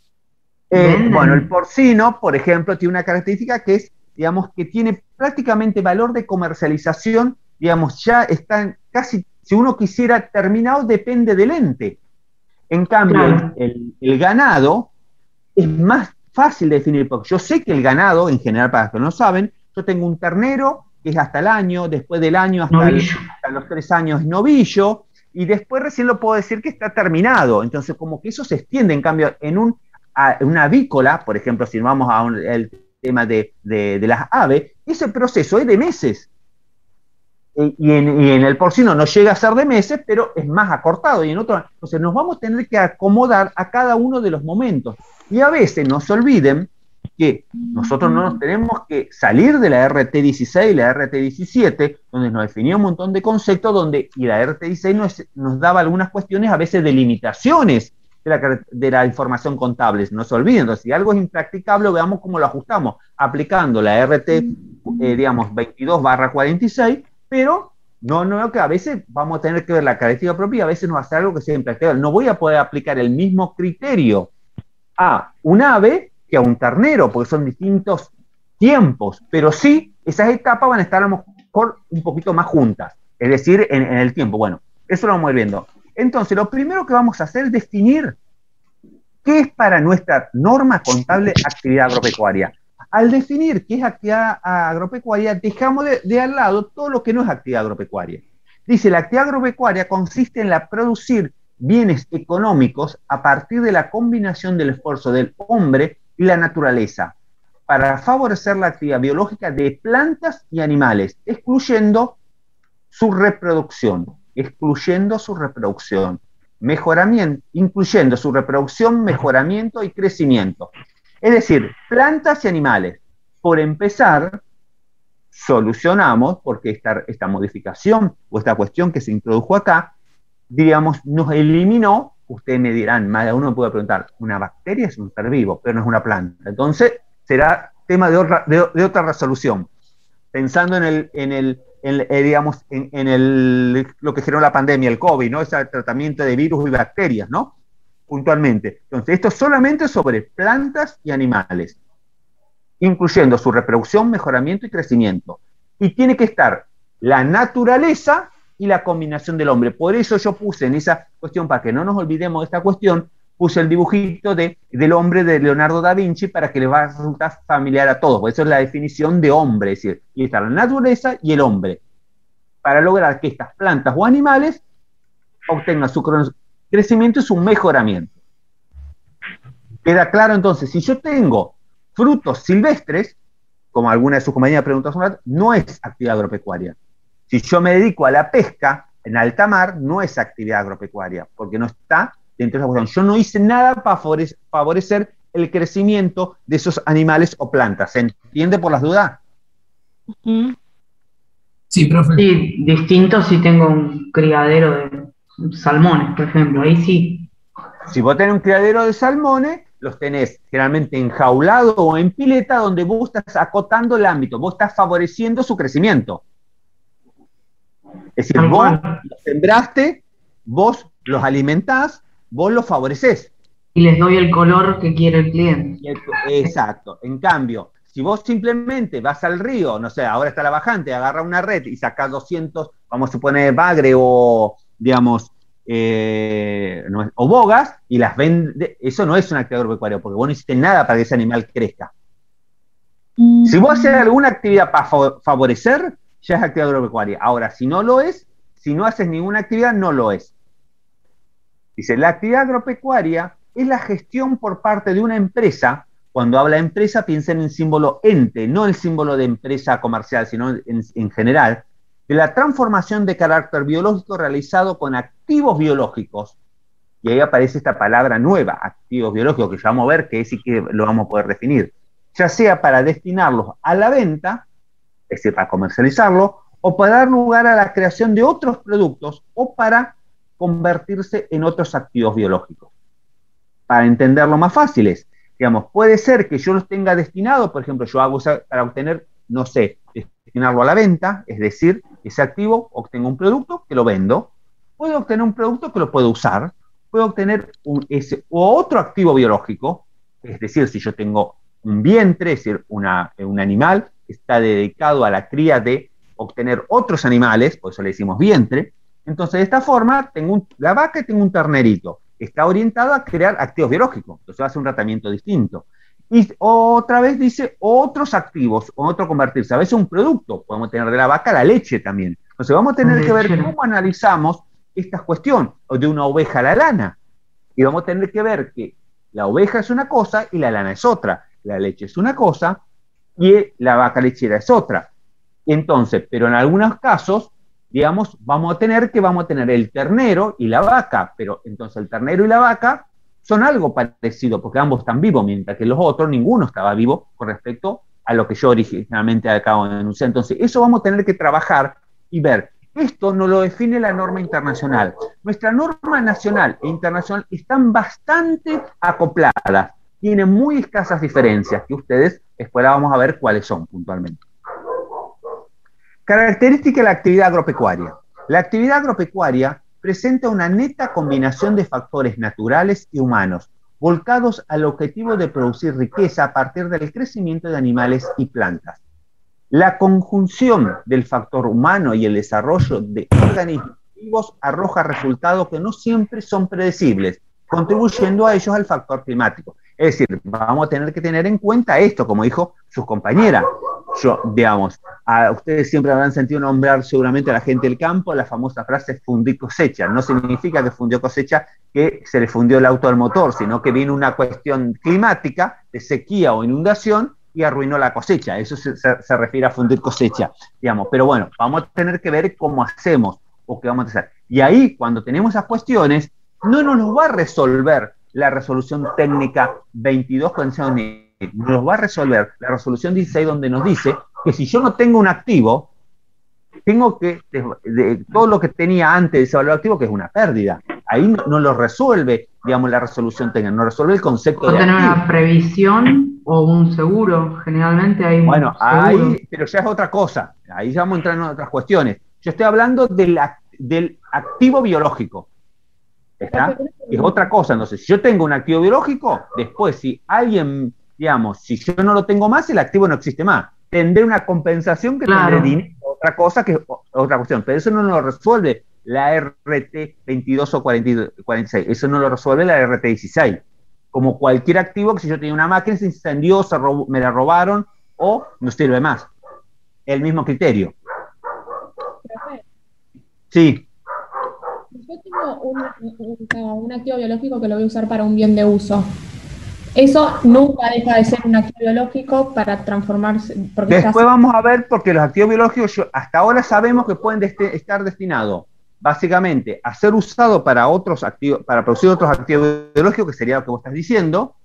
venden. Bueno, el porcino, por ejemplo, tiene una característica que es, digamos, que tiene prácticamente valor de comercialización, digamos, ya está casi, si uno quisiera terminado, depende del ente. En cambio, claro, el ganado es más fácil de definir, porque yo sé que el ganado, en general, para los que no saben, yo tengo un ternero que es hasta el año, después del año hasta los 3 años es novillo, y después recién lo puedo decir que está terminado. Entonces, como que eso se extiende, en cambio, en una avícola, por ejemplo, si vamos al tema de las aves, ese proceso es de meses. Y en el porcino no llega a ser de meses, pero es más acortado. Y en otro, entonces nos vamos a tener que acomodar a cada uno de los momentos. Y a veces no se olviden que nosotros no nos tenemos que salir de la RT16 y la RT17, donde nos definía un montón de conceptos, y la RT16 nos daba algunas cuestiones, a veces de limitaciones de la información contable. No se olviden, entonces si algo es impracticable, veamos cómo lo ajustamos, aplicando la RT digamos, 22/46, pero no, que a veces vamos a tener que ver la característica propia y a veces no va a ser algo que sea impracticable. No voy a poder aplicar el mismo criterio a un ave que a un ternero, porque son distintos tiempos, pero sí, esas etapas van a estar a lo mejor un poquito más juntas, es decir, en el tiempo. Bueno, eso lo vamos a ir viendo. Entonces, lo primero que vamos a hacer es definir qué es para nuestra norma contable actividad agropecuaria. Al definir qué es actividad agropecuaria, dejamos de al lado todo lo que no es actividad agropecuaria. Dice, la actividad agropecuaria consiste en la producir bienes económicos a partir de la combinación del esfuerzo del hombre y la naturaleza, para favorecer la actividad biológica de plantas y animales, excluyendo su reproducción, mejoramiento, incluyendo su reproducción, mejoramiento y crecimiento. Es decir, plantas y animales. Por empezar, solucionamos, porque esta modificación o esta cuestión que se introdujo acá, digamos, nos eliminó, ustedes me dirán, más de uno me puede preguntar, una bacteria es un ser vivo, pero no es una planta. Entonces, será tema de otra resolución. Pensando digamos, lo que generó la pandemia, el COVID, ¿no? Ese tratamiento de virus y bacterias, ¿no? Puntualmente. Entonces, esto solamente sobre plantas y animales, incluyendo su reproducción, mejoramiento y crecimiento. Y tiene que estar la naturaleza y la combinación del hombre. Por eso yo puse en esa cuestión, para que no nos olvidemos de esta cuestión, puse el dibujito del hombre de Leonardo da Vinci para que les va a resultar familiar a todos. Por eso es la definición de hombre, es decir, y está la naturaleza y el hombre, para lograr que estas plantas o animales obtengan su crecimiento y su mejoramiento. ¿Queda claro entonces? Si yo tengo frutos silvestres, como alguna de sus compañeras preguntó hace un rato, no es actividad agropecuaria. Si yo me dedico a la pesca en alta mar, no es actividad agropecuaria, porque no está dentro de esa cuestión. Yo no hice nada para favorecer el crecimiento de esos animales o plantas. ¿Se entiende por las dudas? Sí, profe. Sí, distinto si tengo un criadero de salmones, por ejemplo, ahí sí. Si vos tenés un criadero de salmones, los tenés generalmente enjaulados o en pileta, donde vos estás acotando el ámbito, vos estás favoreciendo su crecimiento. Es decir, vos los sembraste, vos los alimentás, vos los favorecés. Y les doy el color que quiere el cliente. Exacto. En cambio, si vos simplemente vas al río, no sé, ahora está la bajante, agarra una red y sacás 200, vamos a suponer bagre o, digamos, o bogas, y las vende, eso no es una actividad agropecuaria, porque vos no hiciste nada para que ese animal crezca. Si vos haces alguna actividad para favorecer, ya es actividad agropecuaria. Ahora, si no lo es, si no haces ninguna actividad, no lo es. Dice, la actividad agropecuaria es la gestión por parte de una empresa. Cuando habla de empresa, piensen en el símbolo ente, no el símbolo de empresa comercial, sino en general, de la transformación de carácter biológico realizado con activos biológicos. Y ahí aparece esta palabra nueva, activos biológicos, que ya vamos a ver que sí que lo vamos a poder definir. Ya sea para destinarlos a la venta, es decir, para comercializarlo, o para dar lugar a la creación de otros productos, o para convertirse en otros activos biológicos. Para entenderlo más fácil es, digamos, puede ser que yo los tenga destinados, por ejemplo, yo hago para obtener, no sé, destinarlo a la venta, es decir, ese activo, obtengo un producto que lo vendo, puedo obtener un producto que lo puedo usar, puedo obtener otro activo biológico, es decir, si yo tengo un vientre, es decir, un animal que está dedicado a la cría de obtener otros animales, por eso le decimos vientre, entonces de esta forma tengo la vaca y tengo un ternerito, está orientado a crear activos biológicos, entonces va a hacer un tratamiento distinto. Y otra vez dice otros activos, o otro convertirse, a veces un producto, podemos tener de la vaca la leche también. Entonces vamos a tener que ver cómo analizamos esta cuestión, o de una oveja a la lana, y vamos a tener que ver que la oveja es una cosa y la lana es otra, la leche es una cosa y la vaca lechera es otra. Entonces, pero en algunos casos, digamos, vamos a tener el ternero y la vaca, pero entonces el ternero y la vaca son algo parecido, porque ambos están vivos, mientras que los otros, ninguno estaba vivo con respecto a lo que yo originalmente acabo de denunciar. Entonces, eso vamos a tener que trabajar y ver. Esto no lo define la norma internacional. Nuestra norma nacional e internacional están bastante acopladas, tienen muy escasas diferencias, que ustedes después vamos a ver cuáles son puntualmente. Característica de la actividad agropecuaria. La actividad agropecuaria presenta una neta combinación de factores naturales y humanos, volcados al objetivo de producir riqueza a partir del crecimiento de animales y plantas. La conjunción del factor humano y el desarrollo de organismos vivos arroja resultados que no siempre son predecibles, contribuyendo a ellos al factor climático. Es decir, vamos a tener que tener en cuenta esto, como dijo sus compañeras. Digamos, ustedes siempre habrán sentido nombrar seguramente a la gente del campo la famosa frase fundir cosecha. No significa que fundió cosecha que se le fundió el auto al motor, sino que vino una cuestión climática de sequía o inundación y arruinó la cosecha. Eso se refiere a fundir cosecha, digamos. Pero bueno, vamos a tener que ver cómo hacemos o qué vamos a hacer. Y ahí, cuando tenemos esas cuestiones, no nos los va a resolver la resolución técnica 22 nos va a resolver la resolución 16, donde nos dice que si yo no tengo un activo, tengo que, todo lo que tenía antes de ese valor activo, que es una pérdida. Ahí no lo resuelve, digamos, la resolución técnica, no resuelve el concepto de tener activo. una previsión o un seguro, generalmente hay un seguro. Ahí, pero ya es otra cosa, ahí ya vamos a entrar en otras cuestiones. Yo estoy hablando del activo biológico. ¿Está? Es otra cosa. Entonces, si yo tengo un activo biológico, después si alguien, digamos, si yo no lo tengo más, el activo no existe más. Tendré una compensación que tendré dinero, otra cosa que es otra cuestión. Pero eso no lo resuelve la RT 22 o 46. Eso no lo resuelve la RT 16. Como cualquier activo que si yo tenía una máquina, se incendió, me la robaron o no sirve más. El mismo criterio. Sí. Yo tengo un activo biológico que lo voy a usar para un bien de uso. Eso nunca deja de ser un activo biológico para transformarse. Después vamos a ver, porque los activos biológicos hasta ahora sabemos que pueden estar destinados básicamente a ser usados para otros activos, para producir otros activos biológicos, que sería lo que vos estás diciendo,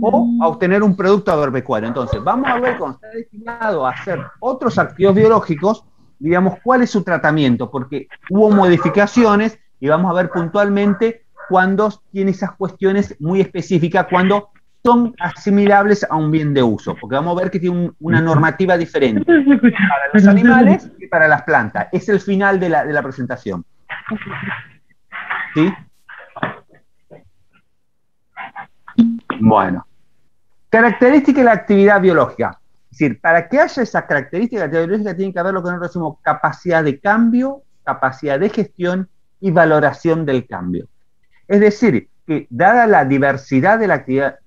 o a obtener un producto agropecuario. Entonces, vamos a ver cuando está destinado a hacer otros activos biológicos, digamos, cuál es su tratamiento, porque hubo modificaciones y vamos a ver puntualmente cuando tiene esas cuestiones muy específicas, cuando son asimilables a un bien de uso, porque vamos a ver que tiene una normativa diferente para los animales que para las plantas. Es el final de la presentación. ¿Sí? Bueno. Característica de la actividad biológica. Es decir, para que haya esa característica de la actividad biológica tiene que haber lo que nosotros decimos capacidad de cambio, capacidad de gestión y valoración del cambio. Es decir, que dada la diversidad de la actividad,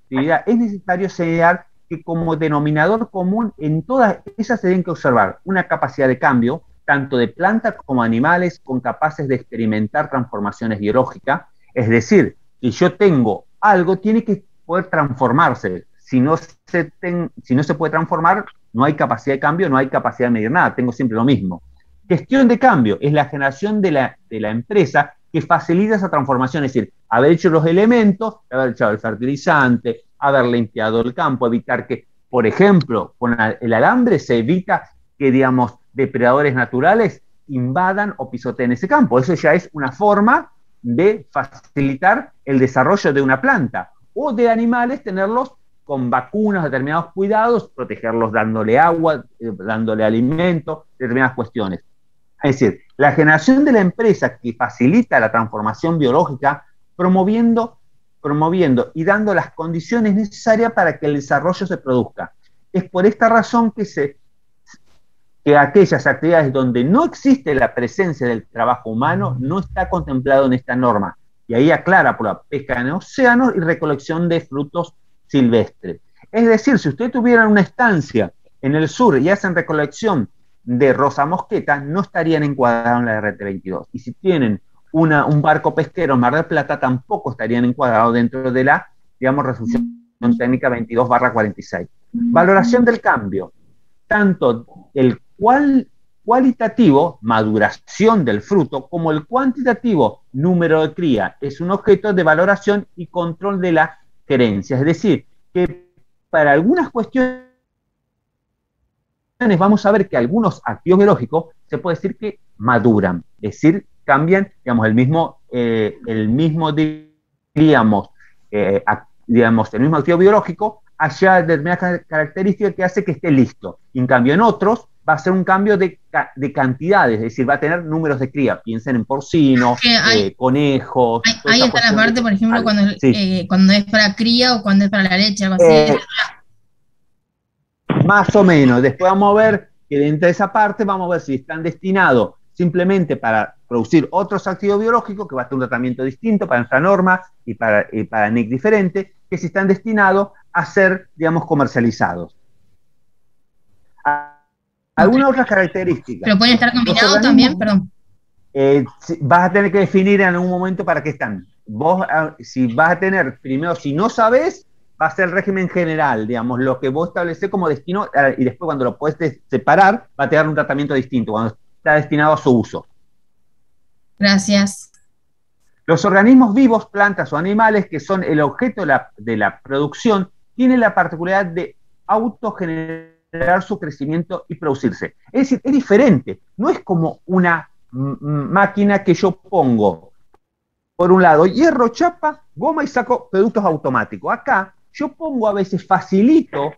es necesario señalar que como denominador común en todas esas se tienen que observar una capacidad de cambio, tanto de plantas como animales, con capaces de experimentar transformaciones biológicas. Es decir, si yo tengo algo, tiene que poder transformarse. Si no se puede transformar, no hay capacidad de cambio, no hay capacidad de medir nada, tengo siempre lo mismo. Gestión de cambio es la generación de la empresa que facilita esa transformación, es decir, haber hecho los elementos, haber echado el fertilizante, haber limpiado el campo, evitar que, por ejemplo, con el alambre se evita que, digamos, depredadores naturales invadan o pisoteen ese campo. Eso ya es una forma de facilitar el desarrollo de una planta, o de animales, tenerlos con vacunas, determinados cuidados, protegerlos dándole agua, dándole alimento, determinadas cuestiones. Es decir, la generación de la empresa que facilita la transformación biológica, promoviendo y dando las condiciones necesarias para que el desarrollo se produzca. Es por esta razón que aquellas actividades donde no existe la presencia del trabajo humano no está contemplado en esta norma. Y ahí aclara por la pesca en océanos y recolección de frutos silvestres. Es decir, si usted tuviera una estancia en el sur y hacen recolección de rosa mosqueta, no estarían encuadrados en la RT22. Y si tienen un barco pesquero en Mar del Plata, tampoco estarían encuadrados dentro de la, digamos, resolución técnica 22/46. Valoración del cambio. Tanto el cualitativo, maduración del fruto, como el cuantitativo, número de cría, es un objeto de valoración y control de la gerencia. Es decir, que para algunas cuestiones vamos a ver que algunos activos biológicos se puede decir que maduran, es decir, cambian, digamos, el mismo activo biológico, haya determinadas características que hace que esté listo. Y en cambio en otros va a ser un cambio de cantidades, es decir, va a tener números de cría. Piensen en porcinos, conejos. Ahí está la parte, por ejemplo, cuando es para cría o cuando es para la leche, algo así. Más o menos. Después vamos a ver que dentro de esa parte vamos a ver si están destinados simplemente para producir otros activos biológicos, que va a tener un tratamiento distinto para nuestra norma y para NIC diferente, que si están destinados a ser, digamos, comercializados. ¿Alguna otra característica? ¿Pero pueden estar combinados también? Perdón. Vas a tener que definir en algún momento para qué están. Vos, si vas a tener, primero, si no sabés, va a ser el régimen general, digamos, lo que vos establecés como destino, y después cuando lo podés separar, va a tener un tratamiento distinto, cuando está destinado a su uso. Gracias. Los organismos vivos, plantas o animales, que son el objeto de la producción, tienen la particularidad de autogenerar su crecimiento y producirse. Es decir, es diferente. No es como una máquina que yo pongo, por un lado, hierro, chapa, goma y saco productos automáticos. Acá yo pongo a veces, facilito,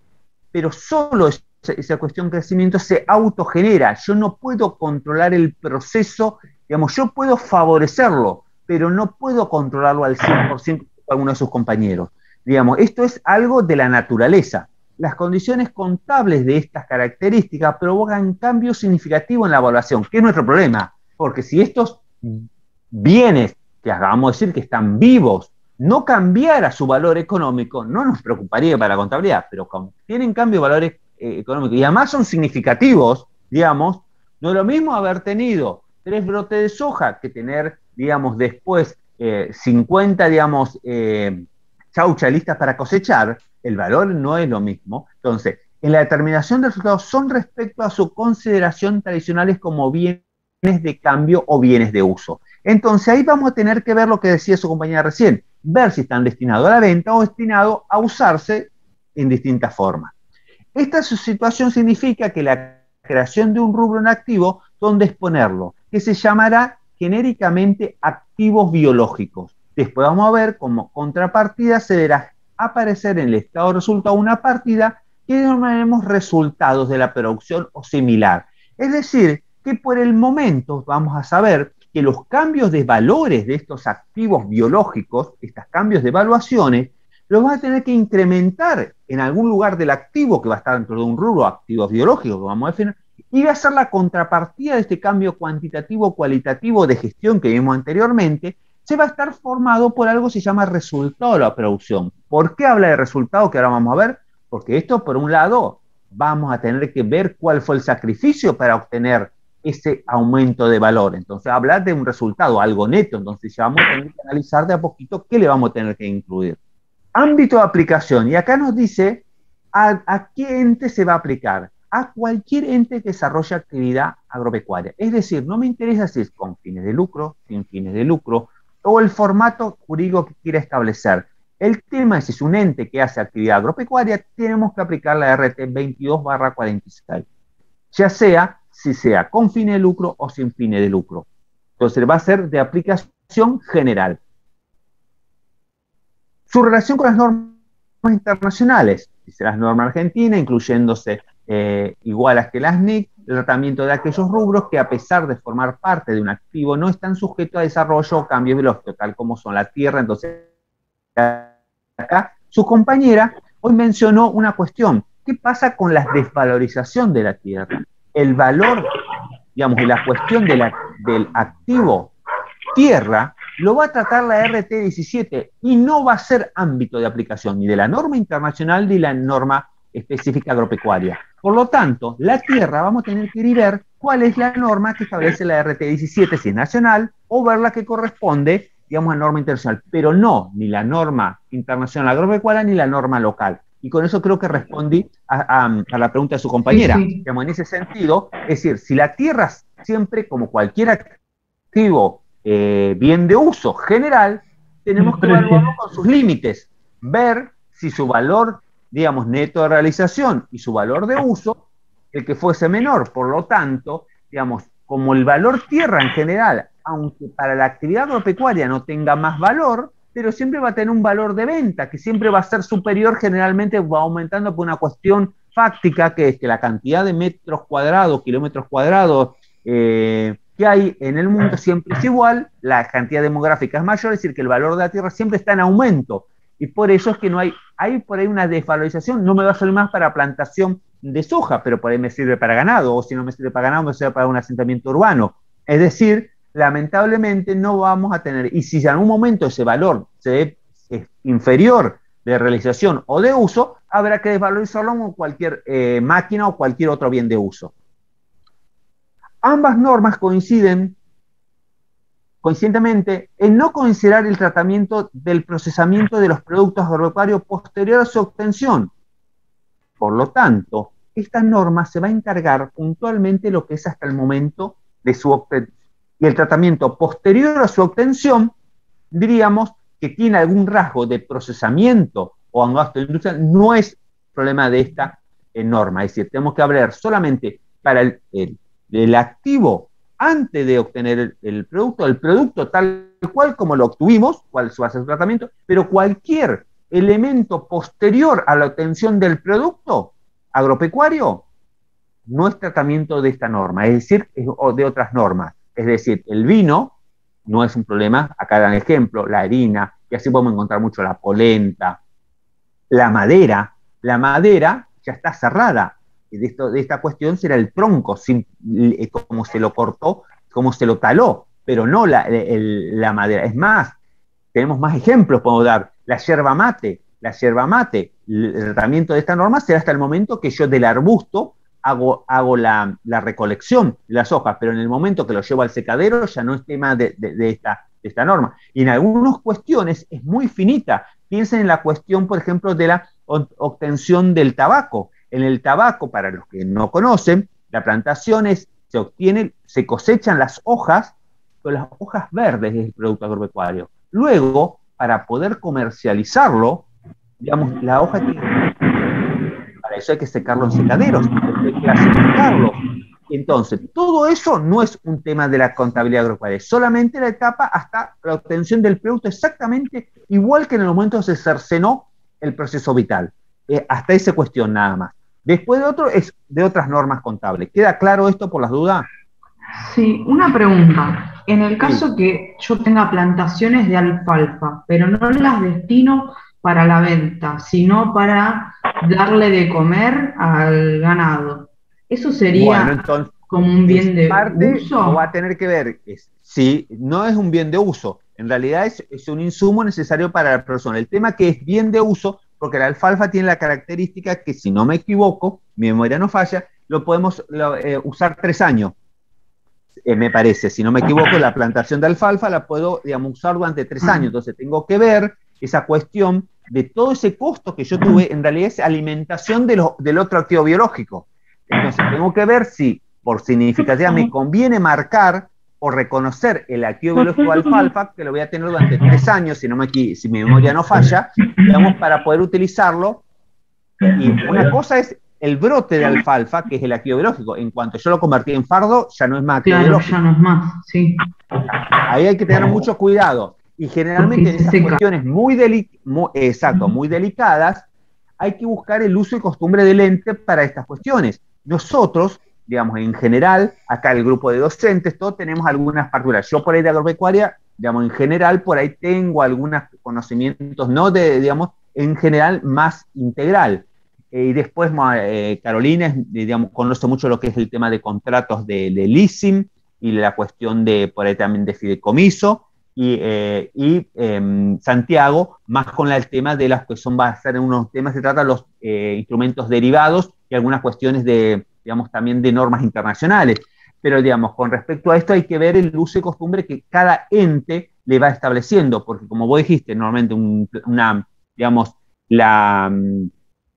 pero solo esa cuestión de crecimiento se autogenera. Yo no puedo controlar el proceso, digamos, yo puedo favorecerlo, pero no puedo controlarlo al 100% con alguno de sus compañeros. Digamos, esto es algo de la naturaleza. Las condiciones contables de estas características provocan cambios significativos en la evaluación, que es nuestro problema, porque si estos bienes, que vamos a decir que están vivos, no cambiara su valor económico, no nos preocuparía para la contabilidad, pero como tienen cambio de valores económicos y además son significativos, digamos, no es lo mismo haber tenido 3 brotes de soja que tener, digamos, después 50, digamos, chaucha listas para cosechar. El valor no es lo mismo. Entonces, en la determinación de resultados son respecto a su consideración tradicionales como bienes de cambio o bienes de uso. Entonces, ahí vamos a tener que ver lo que decía su compañera recién, ver si están destinados a la venta o destinados a usarse en distintas formas. Esta situación significa que la creación de un rubro en activo, donde exponerlo, que se llamará genéricamente activos biológicos. Después vamos a ver como contrapartida se verá aparecer en el estado de resultado una partida que denominaremos resultados de la producción o similar. Es decir, que por el momento vamos a saber que los cambios de valores de estos activos biológicos, estos cambios de evaluaciones, los va a tener que incrementar en algún lugar del activo que va a estar dentro de un rubro activos biológicos que vamos a definir, y va a ser la contrapartida de este cambio cuantitativo o cualitativo de gestión que vimos anteriormente, se va a estar formado por algo que se llama resultado de la producción. ¿Por qué habla de resultado? Que ahora vamos a ver, porque esto, por un lado, vamos a tener que ver cuál fue el sacrificio para obtener ese aumento de valor. Entonces, hablar de un resultado, algo neto, entonces ya vamos a tener que analizar de a poquito qué le vamos a tener que incluir. Ámbito de aplicación, y acá nos dice a qué ente se va a aplicar. A cualquier ente que desarrolle actividad agropecuaria. Es decir, no me interesa si es con fines de lucro, sin fines de lucro, o el formato jurídico que quiera establecer. El tema es si es un ente que hace actividad agropecuaria, tenemos que aplicar la RT 22/46. Ya sea, si sea con fines de lucro o sin fines de lucro. Entonces va a ser de aplicación general. Su relación con las normas internacionales, dice las normas argentinas, incluyéndose igualas que las NIC, el tratamiento de aquellos rubros que a pesar de formar parte de un activo no están sujetos a desarrollo o cambios biológicos, tal como son la tierra. Entonces, acá su compañera hoy mencionó una cuestión. ¿Qué pasa con la desvalorización de la tierra? El valor, digamos, de la cuestión del activo tierra lo va a tratar la RT 17 y no va a ser ámbito de aplicación ni de la norma internacional ni la norma específica agropecuaria. Por lo tanto, la tierra vamos a tener que ir y ver cuál es la norma que establece la RT 17, si es nacional, o ver la que corresponde, digamos, a norma internacional, pero no ni la norma internacional agropecuaria ni la norma local. Y con eso creo que respondí a la pregunta de su compañera. Sí, sí. Digamos, en ese sentido, es decir, si la tierra siempre, como cualquier activo bien de uso general, tenemos que evaluarlo con sus límites, ver si su valor, digamos, neto de realización y su valor de uso, el que fuese menor. Por lo tanto, digamos, como el valor tierra en general, aunque para la actividad agropecuaria no tenga más valor, pero siempre va a tener un valor de venta, que siempre va a ser superior, generalmente va aumentando por una cuestión fáctica, que es que la cantidad de metros cuadrados, kilómetros cuadrados que hay en el mundo siempre es igual, la cantidad demográfica es mayor, es decir, que el valor de la tierra siempre está en aumento. Y por eso es que no hay por ahí una desvalorización, no me va a servir más para plantación de soja, pero por ahí me sirve para ganado, o si no me sirve para ganado, me sirve para un asentamiento urbano. Es decir, lamentablemente no vamos a tener, y si en algún momento ese valor es inferior de realización o de uso, habrá que desvalorizarlo con cualquier máquina o cualquier otro bien de uso. Ambas normas coincidentemente en no considerar el tratamiento del procesamiento de los productos agropecuarios posterior a su obtención. Por lo tanto, esta norma se va a encargar puntualmente de lo que es hasta el momento de su obtención. Y el tratamiento posterior a su obtención, diríamos que tiene algún rasgo de procesamiento o un gasto industrial, no es problema de esta norma. Es decir, tenemos que hablar solamente para el activo antes de obtener el producto tal cual como lo obtuvimos, cuál va a ser su tratamiento, pero cualquier elemento posterior a la obtención del producto agropecuario no es tratamiento de esta norma, es decir, de otras normas. Es decir, el vino no es un problema, acá dan ejemplo, la harina, y así podemos encontrar mucho la polenta, la madera ya está cerrada. De esta cuestión será el tronco, como se lo cortó, como se lo taló, pero no la madera. Es más, tenemos más ejemplos, podemos dar, la yerba mate, el tratamiento de esta norma será hasta el momento que yo del arbusto hago la recolección de las hojas, pero en el momento que lo llevo al secadero ya no es tema de esta norma. Y en algunas cuestiones es muy finita. Piensen en la cuestión, por ejemplo, de la obtención del tabaco. En el tabaco, para los que no conocen, la plantación se cosechan las hojas, con las hojas verdes del producto agropecuario. Luego, para poder comercializarlo, digamos, la hoja para eso hay que secarlo en secaderos, hay que clasificarlo. Entonces, todo eso no es un tema de la contabilidad agropecuaria, es solamente la etapa hasta la obtención del producto, exactamente igual que en el momento que se cercenó el proceso vital. Hasta esa cuestión nada más. Después de otro es de otras normas contables. ¿Queda claro esto por las dudas? Sí, una pregunta. En el caso que yo tenga plantaciones de alfalfa, pero no las destino para la venta, sino para darle de comer al ganado, ¿eso sería como un bien de uso? Va a tener que ver, sí, no es un bien de uso, en realidad es un insumo necesario para la persona. El tema que es bien de uso, porque la alfalfa tiene la característica que, si no me equivoco, mi memoria no falla, lo podemos usar 3 años. Me parece, si no me equivoco, la plantación de alfalfa la puedo, digamos, usar durante 3 años. Entonces tengo que ver esa cuestión de todo ese costo que yo tuve, en realidad es alimentación del otro activo biológico. Entonces tengo que ver si, por significatividad, me conviene marcar o reconocer el activo biológico alfalfa, que lo voy a tener durante 3 años, si mi memoria no falla, digamos, para poder utilizarlo. Y una cosa es el brote de alfalfa, que es el activo biológico. En cuanto yo lo convertí en fardo, ya no es más activo biológico. Ya no es más, sí. Ahí hay que tener mucho cuidado. Y generalmente en esas cuestiones muy delicadas, hay que buscar el uso y costumbre del ente para estas cuestiones. Nosotros, digamos, en general, acá el grupo de docentes, todos tenemos algunas partituras. Yo por ahí de agropecuaria, digamos, en general, por ahí tengo algunos conocimientos, no digamos, en general más integral. Y después Carolina, digamos, conoce mucho lo que es el tema de contratos de leasing y la cuestión de, por ahí también de fideicomiso, y Santiago, más con el tema de las que va a ser unos temas, se trata de los instrumentos derivados y algunas cuestiones de, digamos, también de normas internacionales. Pero, digamos, con respecto a esto hay que ver el uso y costumbre que cada ente le va estableciendo, porque como vos dijiste, normalmente digamos,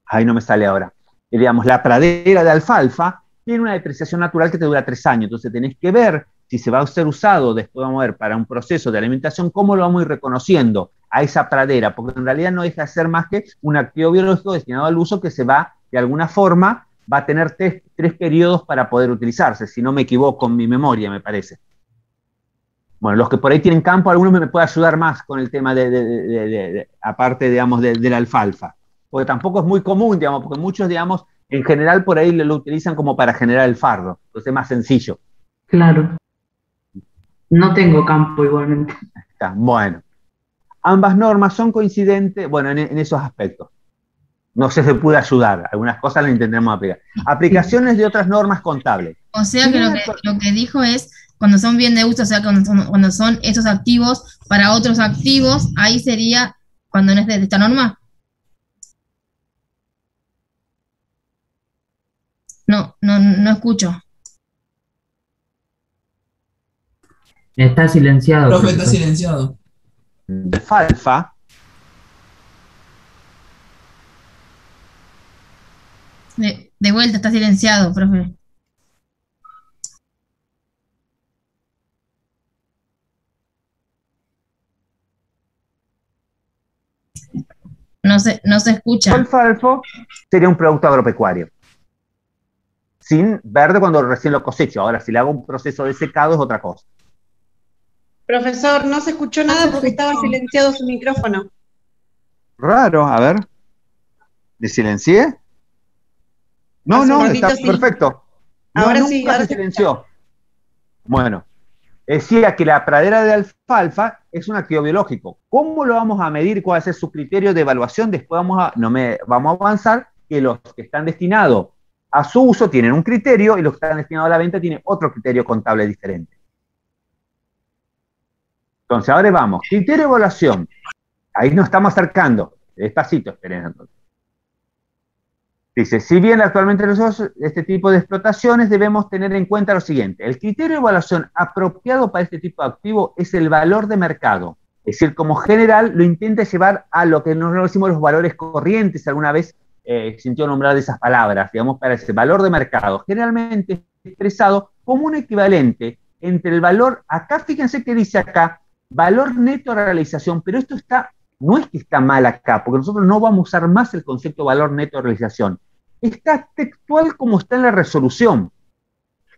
ahí no me sale ahora, digamos, la pradera de alfalfa tiene una depreciación natural que te dura 3 años, entonces tenés que ver si se va a ser usado, después vamos a ver, para un proceso de alimentación, cómo lo vamos a ir reconociendo a esa pradera, porque en realidad no deja de ser más que un activo biológico destinado al uso que se va, de alguna forma, va a tener 3 periodos para poder utilizarse, si no me equivoco en mi memoria, me parece. Bueno, los que por ahí tienen campo, algunos me pueden ayudar más con el tema aparte, digamos, de la alfalfa, porque tampoco es muy común, digamos, porque muchos, digamos, En general, por ahí lo utilizan como para generar el fardo, entonces es más sencillo. Claro. No tengo campo igualmente. Está, bueno. Ambas normas son coincidentes, bueno, en esos aspectos. No sé si pude ayudar, algunas cosas las intentaremos aplicar. Aplicaciones de otras normas contables. O sea que lo que dijo es, cuando son bien de uso, o sea, cuando son estos activos para otros activos, ahí sería cuando no es de esta norma. No escucho. Está silenciado. Profe, está silenciado. De alfalfa. De vuelta, está silenciado, profe. No se escucha. Alfalfa sería un producto agropecuario. Sin verde cuando recién lo cosecho. Ahora, si le hago un proceso de secado es otra cosa. Profesor, no se escuchó nada porque estaba silenciado su micrófono. Raro, a ver. ¿Le silencié? No, está sí. perfecto. Ahora nunca sí, ahora se silenció. Bueno, decía que la pradera de alfalfa es un activo biológico. ¿Cómo lo vamos a medir? ¿Cuál va a ser su criterio de evaluación? Después vamos a avanzar que los que están destinados a su uso tienen un criterio y los que están destinados a la venta tienen otro criterio contable diferente. Entonces, ahora vamos. Criterio de evaluación. Ahí nos estamos acercando. Despacito, esperen. Dice, si bien actualmente nosotros este tipo de explotaciones debemos tener en cuenta lo siguiente. El criterio de evaluación apropiado para este tipo de activo es el valor de mercado. Es decir, como general lo intenta llevar a lo que nosotros decimos los valores corrientes. Alguna vez sintió nombrar de esas palabras, digamos, para ese valor de mercado. Generalmente expresado como un equivalente entre el valor, acá fíjense que dice acá, valor neto de realización, pero esto no es que está mal acá, porque nosotros no vamos a usar más el concepto de valor neto de realización. Está textual como está en la resolución.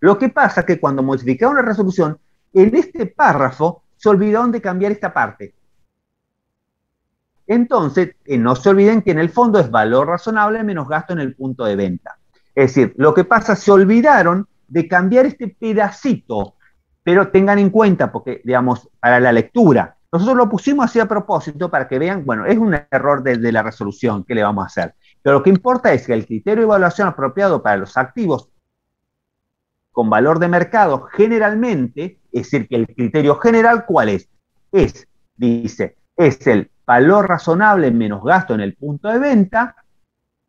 Lo que pasa es que cuando modificaron la resolución, en este párrafo se olvidaron de cambiar esta parte. Entonces, no se olviden que en el fondo es valor razonable menos gasto en el punto de venta. Es decir, lo que pasa, se olvidaron de cambiar este pedacito, pero tengan en cuenta, porque, digamos, para la lectura, nosotros lo pusimos así a propósito para que vean, bueno, es un error de la resolución, ¿qué le vamos a hacer? Pero lo que importa es que el criterio de evaluación apropiado para los activos con valor de mercado generalmente, es decir, que el criterio general, ¿cuál es? Dice, es el valor razonable menos gasto en el punto de venta,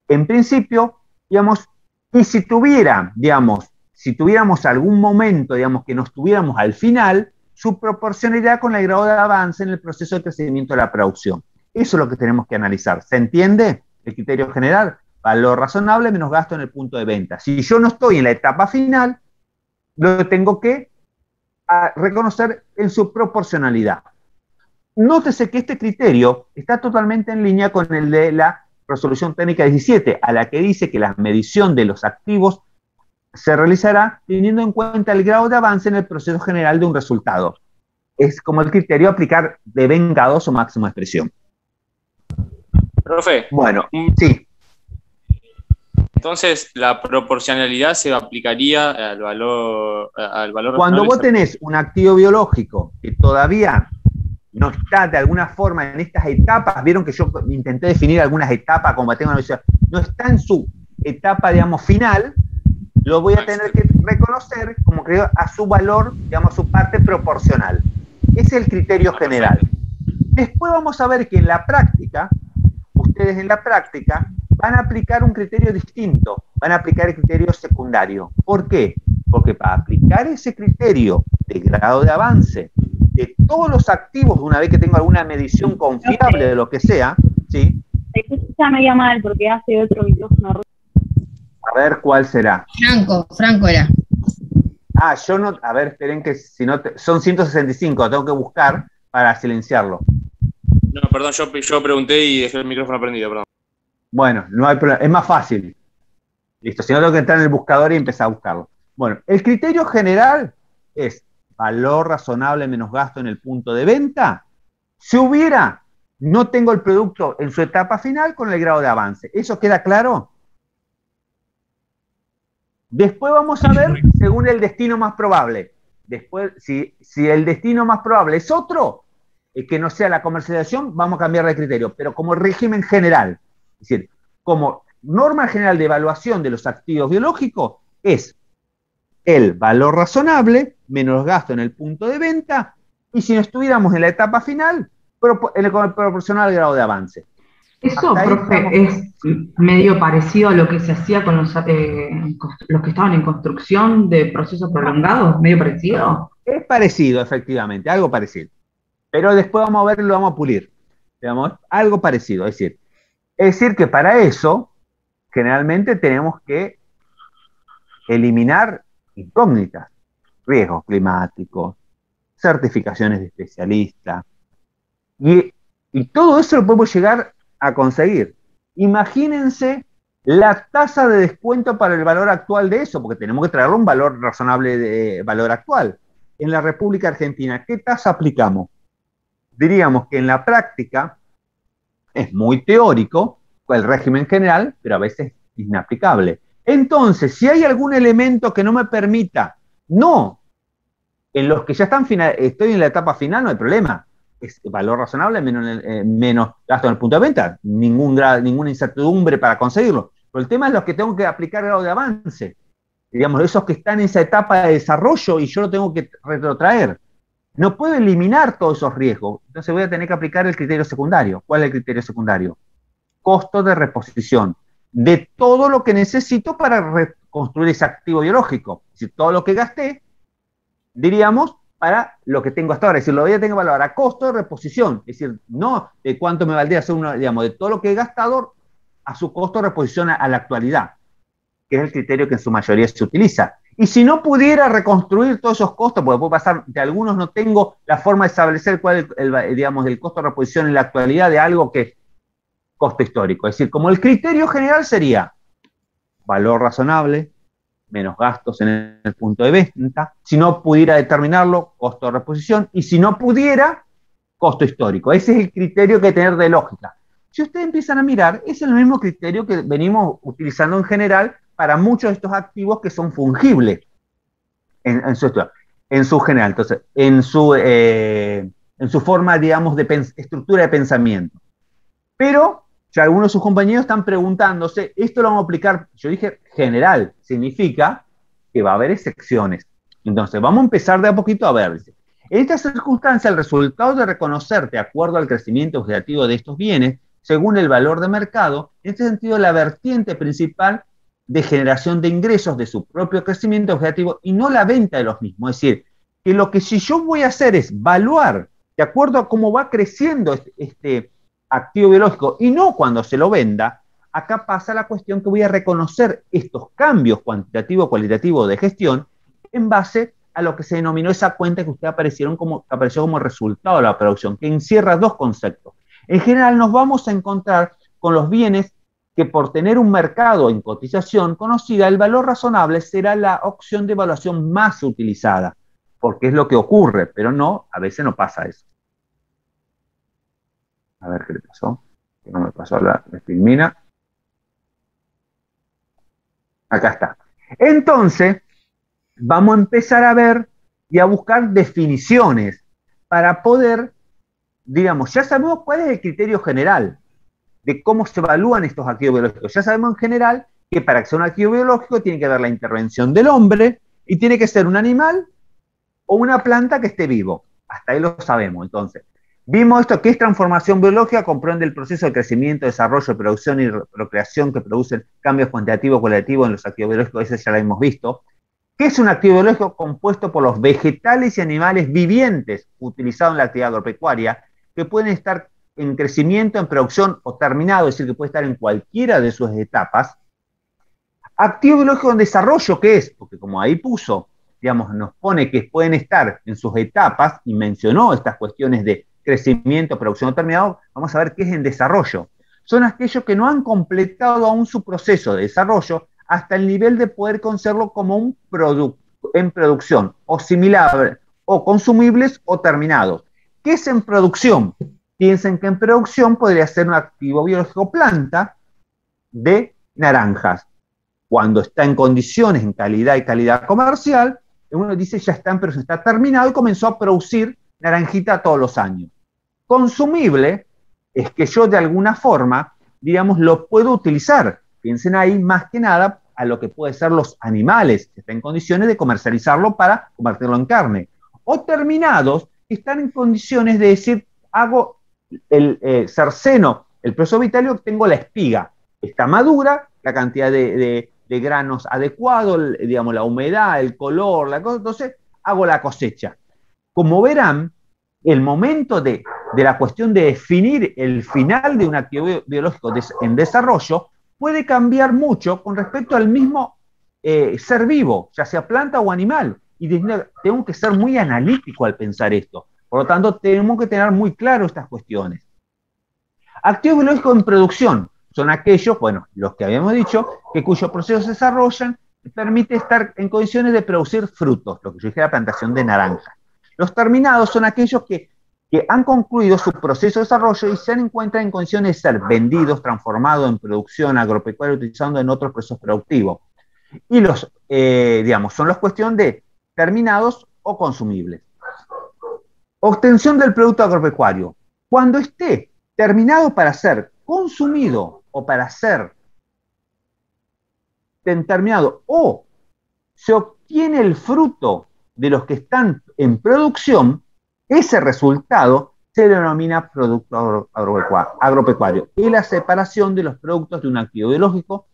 en principio, digamos, y si tuviéramos algún momento, digamos, que no estuviéramos al final, su proporcionalidad con el grado de avance en el proceso de crecimiento de la producción. Eso es lo que tenemos que analizar. ¿Se entiende? El criterio general, valor razonable menos gasto en el punto de venta. Si yo no estoy en la etapa final, lo tengo que reconocer en su proporcionalidad. Nótese que este criterio está totalmente en línea con el de la resolución técnica 17, a la que dice que la medición de los activos se realizará teniendo en cuenta el grado de avance en el proceso general de un resultado. Es como el criterio a aplicar de vengados o máxima expresión. Profe. Bueno, sí. Entonces, la proporcionalidad se aplicaría al valor Cuando vos tenés un activo biológico que todavía no está de alguna forma en estas etapas, vieron que yo intenté definir algunas etapas, como tengo una visión, no está en su etapa, digamos, final, lo voy a tener que reconocer como que a su valor, digamos, su parte proporcional. Ese es el criterio general. Después vamos a ver que en la práctica, ustedes en la práctica van a aplicar un criterio distinto, van a aplicar el criterio secundario. ¿Por qué? Porque para aplicar ese criterio de grado de avance de todos los activos, una vez que tengo alguna medición confiable de lo que sea, ¿sí? Se escucha medio mal porque hace otro micrófono. A ver cuál será. Franco era. Yo no, a ver, esperen que si no, son 165, tengo que buscar para silenciarlo. No, perdón, yo pregunté y dejé el micrófono prendido, perdón. Bueno, no hay problema, es más fácil. Listo, si no tengo que entrar en el buscador y empezar a buscarlo. Bueno, el criterio general es valor razonable menos gasto en el punto de venta. Si hubiera, no tengo el producto en su etapa final con el grado de avance. ¿Eso queda claro? Después vamos a ver según el destino más probable. Después, si el destino más probable es otro, que no sea la comercialización, vamos a cambiar de criterio, pero como régimen general, es decir, como norma general de evaluación de los activos biológicos, es el valor razonable menos gasto en el punto de venta, y si no estuviéramos en la etapa final, proporcional al grado de avance. Eso, profe, es medio parecido a lo que se hacía con los que estaban en construcción de procesos prolongados, medio parecido. Es parecido, efectivamente, algo parecido. Pero después vamos a ver y lo vamos a pulir. Digamos, algo parecido. Es decir que para eso, generalmente tenemos que eliminar incógnitas, riesgos climáticos, certificaciones de especialistas, y todo eso lo podemos llegar a conseguir. Imagínense la tasa de descuento para el valor actual de eso, porque tenemos que traerle un valor razonable de valor actual. En la República Argentina, ¿qué tasa aplicamos? Diríamos que en la práctica es muy teórico el régimen general, pero a veces es inaplicable. Entonces, si hay algún elemento que no me permita, no, en los que ya están estoy en la etapa final, no hay problema. Es valor razonable, menos gasto en el punto de venta, ninguna incertidumbre para conseguirlo. Pero el tema es los que tengo que aplicar grado de avance. Digamos, esos que están en esa etapa de desarrollo y yo lo tengo que retrotraer. No puedo eliminar todos esos riesgos, entonces voy a tener que aplicar el criterio secundario. ¿Cuál es el criterio secundario? Costo de reposición de todo lo que necesito para reconstruir ese activo biológico. Es decir, todo lo que gasté, diríamos, para lo que tengo hasta ahora. Es decir, lo voy a tener que valorar a costo de reposición. Es decir, no de cuánto me valdría hacer digamos, de todo lo que he gastado a su costo de reposición a la actualidad, que es el criterio que en su mayoría se utiliza. Y si no pudiera reconstruir todos esos costos, porque puede pasar que algunos no tengo la forma de establecer cuál es digamos, el costo de reposición en la actualidad de algo que es costo histórico. Es decir, como el criterio general sería valor razonable, menos gastos en el punto de venta. Si no pudiera determinarlo, costo de reposición. Y si no pudiera, costo histórico. Ese es el criterio que hay que tener de lógica. Si ustedes empiezan a mirar, es el mismo criterio que venimos utilizando en general para muchos de estos activos que son fungibles en su general. Entonces, en su forma, digamos, de estructura de pensamiento. Pero ya algunos de sus compañeros están preguntándose, esto lo vamos a aplicar, yo dije general, significa que va a haber excepciones. Entonces, vamos a empezar de a poquito a ver. En esta circunstancia, el resultado de reconocer, de acuerdo al crecimiento objetivo de estos bienes, según el valor de mercado, en este sentido, la vertiente principal de generación de ingresos de su propio crecimiento objetivo y no la venta de los mismos. Es decir, que lo que si yo voy a hacer es evaluar, de acuerdo a cómo va creciendo este activo biológico y no cuando se lo venda, acá pasa la cuestión que voy a reconocer estos cambios cuantitativos, cualitativos de gestión en base a lo que se denominó esa cuenta que ustedes apareció como resultado de la producción, que encierra dos conceptos. En general nos vamos a encontrar con los bienes que por tener un mercado en cotización conocida, el valor razonable será la opción de evaluación más utilizada, porque es lo que ocurre, pero no, a veces no pasa eso. A ver qué le pasó. Que no me pasó la filmina. Acá está. Entonces, vamos a empezar a ver y a buscar definiciones para poder, digamos, ya sabemos cuál es el criterio general de cómo se evalúan estos activos biológicos. Ya sabemos en general que para que sea un activo biológico tiene que haber la intervención del hombre y tiene que ser un animal o una planta que esté vivo. Hasta ahí lo sabemos. Entonces, vimos esto, que es transformación biológica, comprende el proceso de crecimiento, desarrollo, producción y procreación que producen cambios cuantitativos, cualitativos en los activos biológicos, ese ya lo hemos visto. ¿Qué es un activo biológico? Compuesto por los vegetales y animales vivientes utilizados en la actividad agropecuaria, que pueden estar en crecimiento, en producción o terminado, es decir, que puede estar en cualquiera de sus etapas. Activo biológico en desarrollo, ¿qué es? Porque como ahí puso, digamos, nos pone que pueden estar en sus etapas y mencionó estas cuestiones de crecimiento, producción o terminado, vamos a ver qué es en desarrollo. Son aquellos que no han completado aún su proceso de desarrollo hasta el nivel de poder conservarlo como un producto en producción, o similar, o consumibles o terminados. ¿Qué es en producción? Piensen que en producción podría ser un activo biológico planta de naranjas. cuando está en condiciones, en calidad y calidad comercial, uno dice ya está, pero está terminado y comenzó a producir naranjita todos los años. Consumible es que yo de alguna forma, digamos, lo puedo utilizar. Piensen ahí más que nada a lo que pueden ser los animales, que están en condiciones de comercializarlo para convertirlo en carne. O terminados, que están en condiciones de decir, hago el cerceno, el proceso vital y obtengo la espiga. Está madura, la cantidad de granos adecuado, digamos, la humedad, el color, la cosa, entonces hago la cosecha. Como verán, el momento de la cuestión de definir el final de un activo biológico en desarrollo puede cambiar mucho con respecto al mismo ser vivo, ya sea planta o animal. Y tengo que ser muy analítico al pensar esto. Por lo tanto, tenemos que tener muy claro estas cuestiones. Activos biológicos en producción son aquellos, bueno, los que habíamos dicho, que cuyos procesos se desarrollan y permite estar en condiciones de producir frutos, lo que yo dije, la plantación de naranja. Los terminados son aquellos que han concluido su proceso de desarrollo y se encuentran en condiciones de ser vendidos, transformados en producción agropecuaria, utilizando en otros procesos productivos. Y los, digamos, son las cuestiones de terminados o consumibles. Obtención del producto agropecuario. Cuando esté terminado para ser consumido o para ser terminado o se obtiene el fruto de los que están en producción, ese resultado se denomina producto agropecuario. Es la separación de los productos de un activo biológico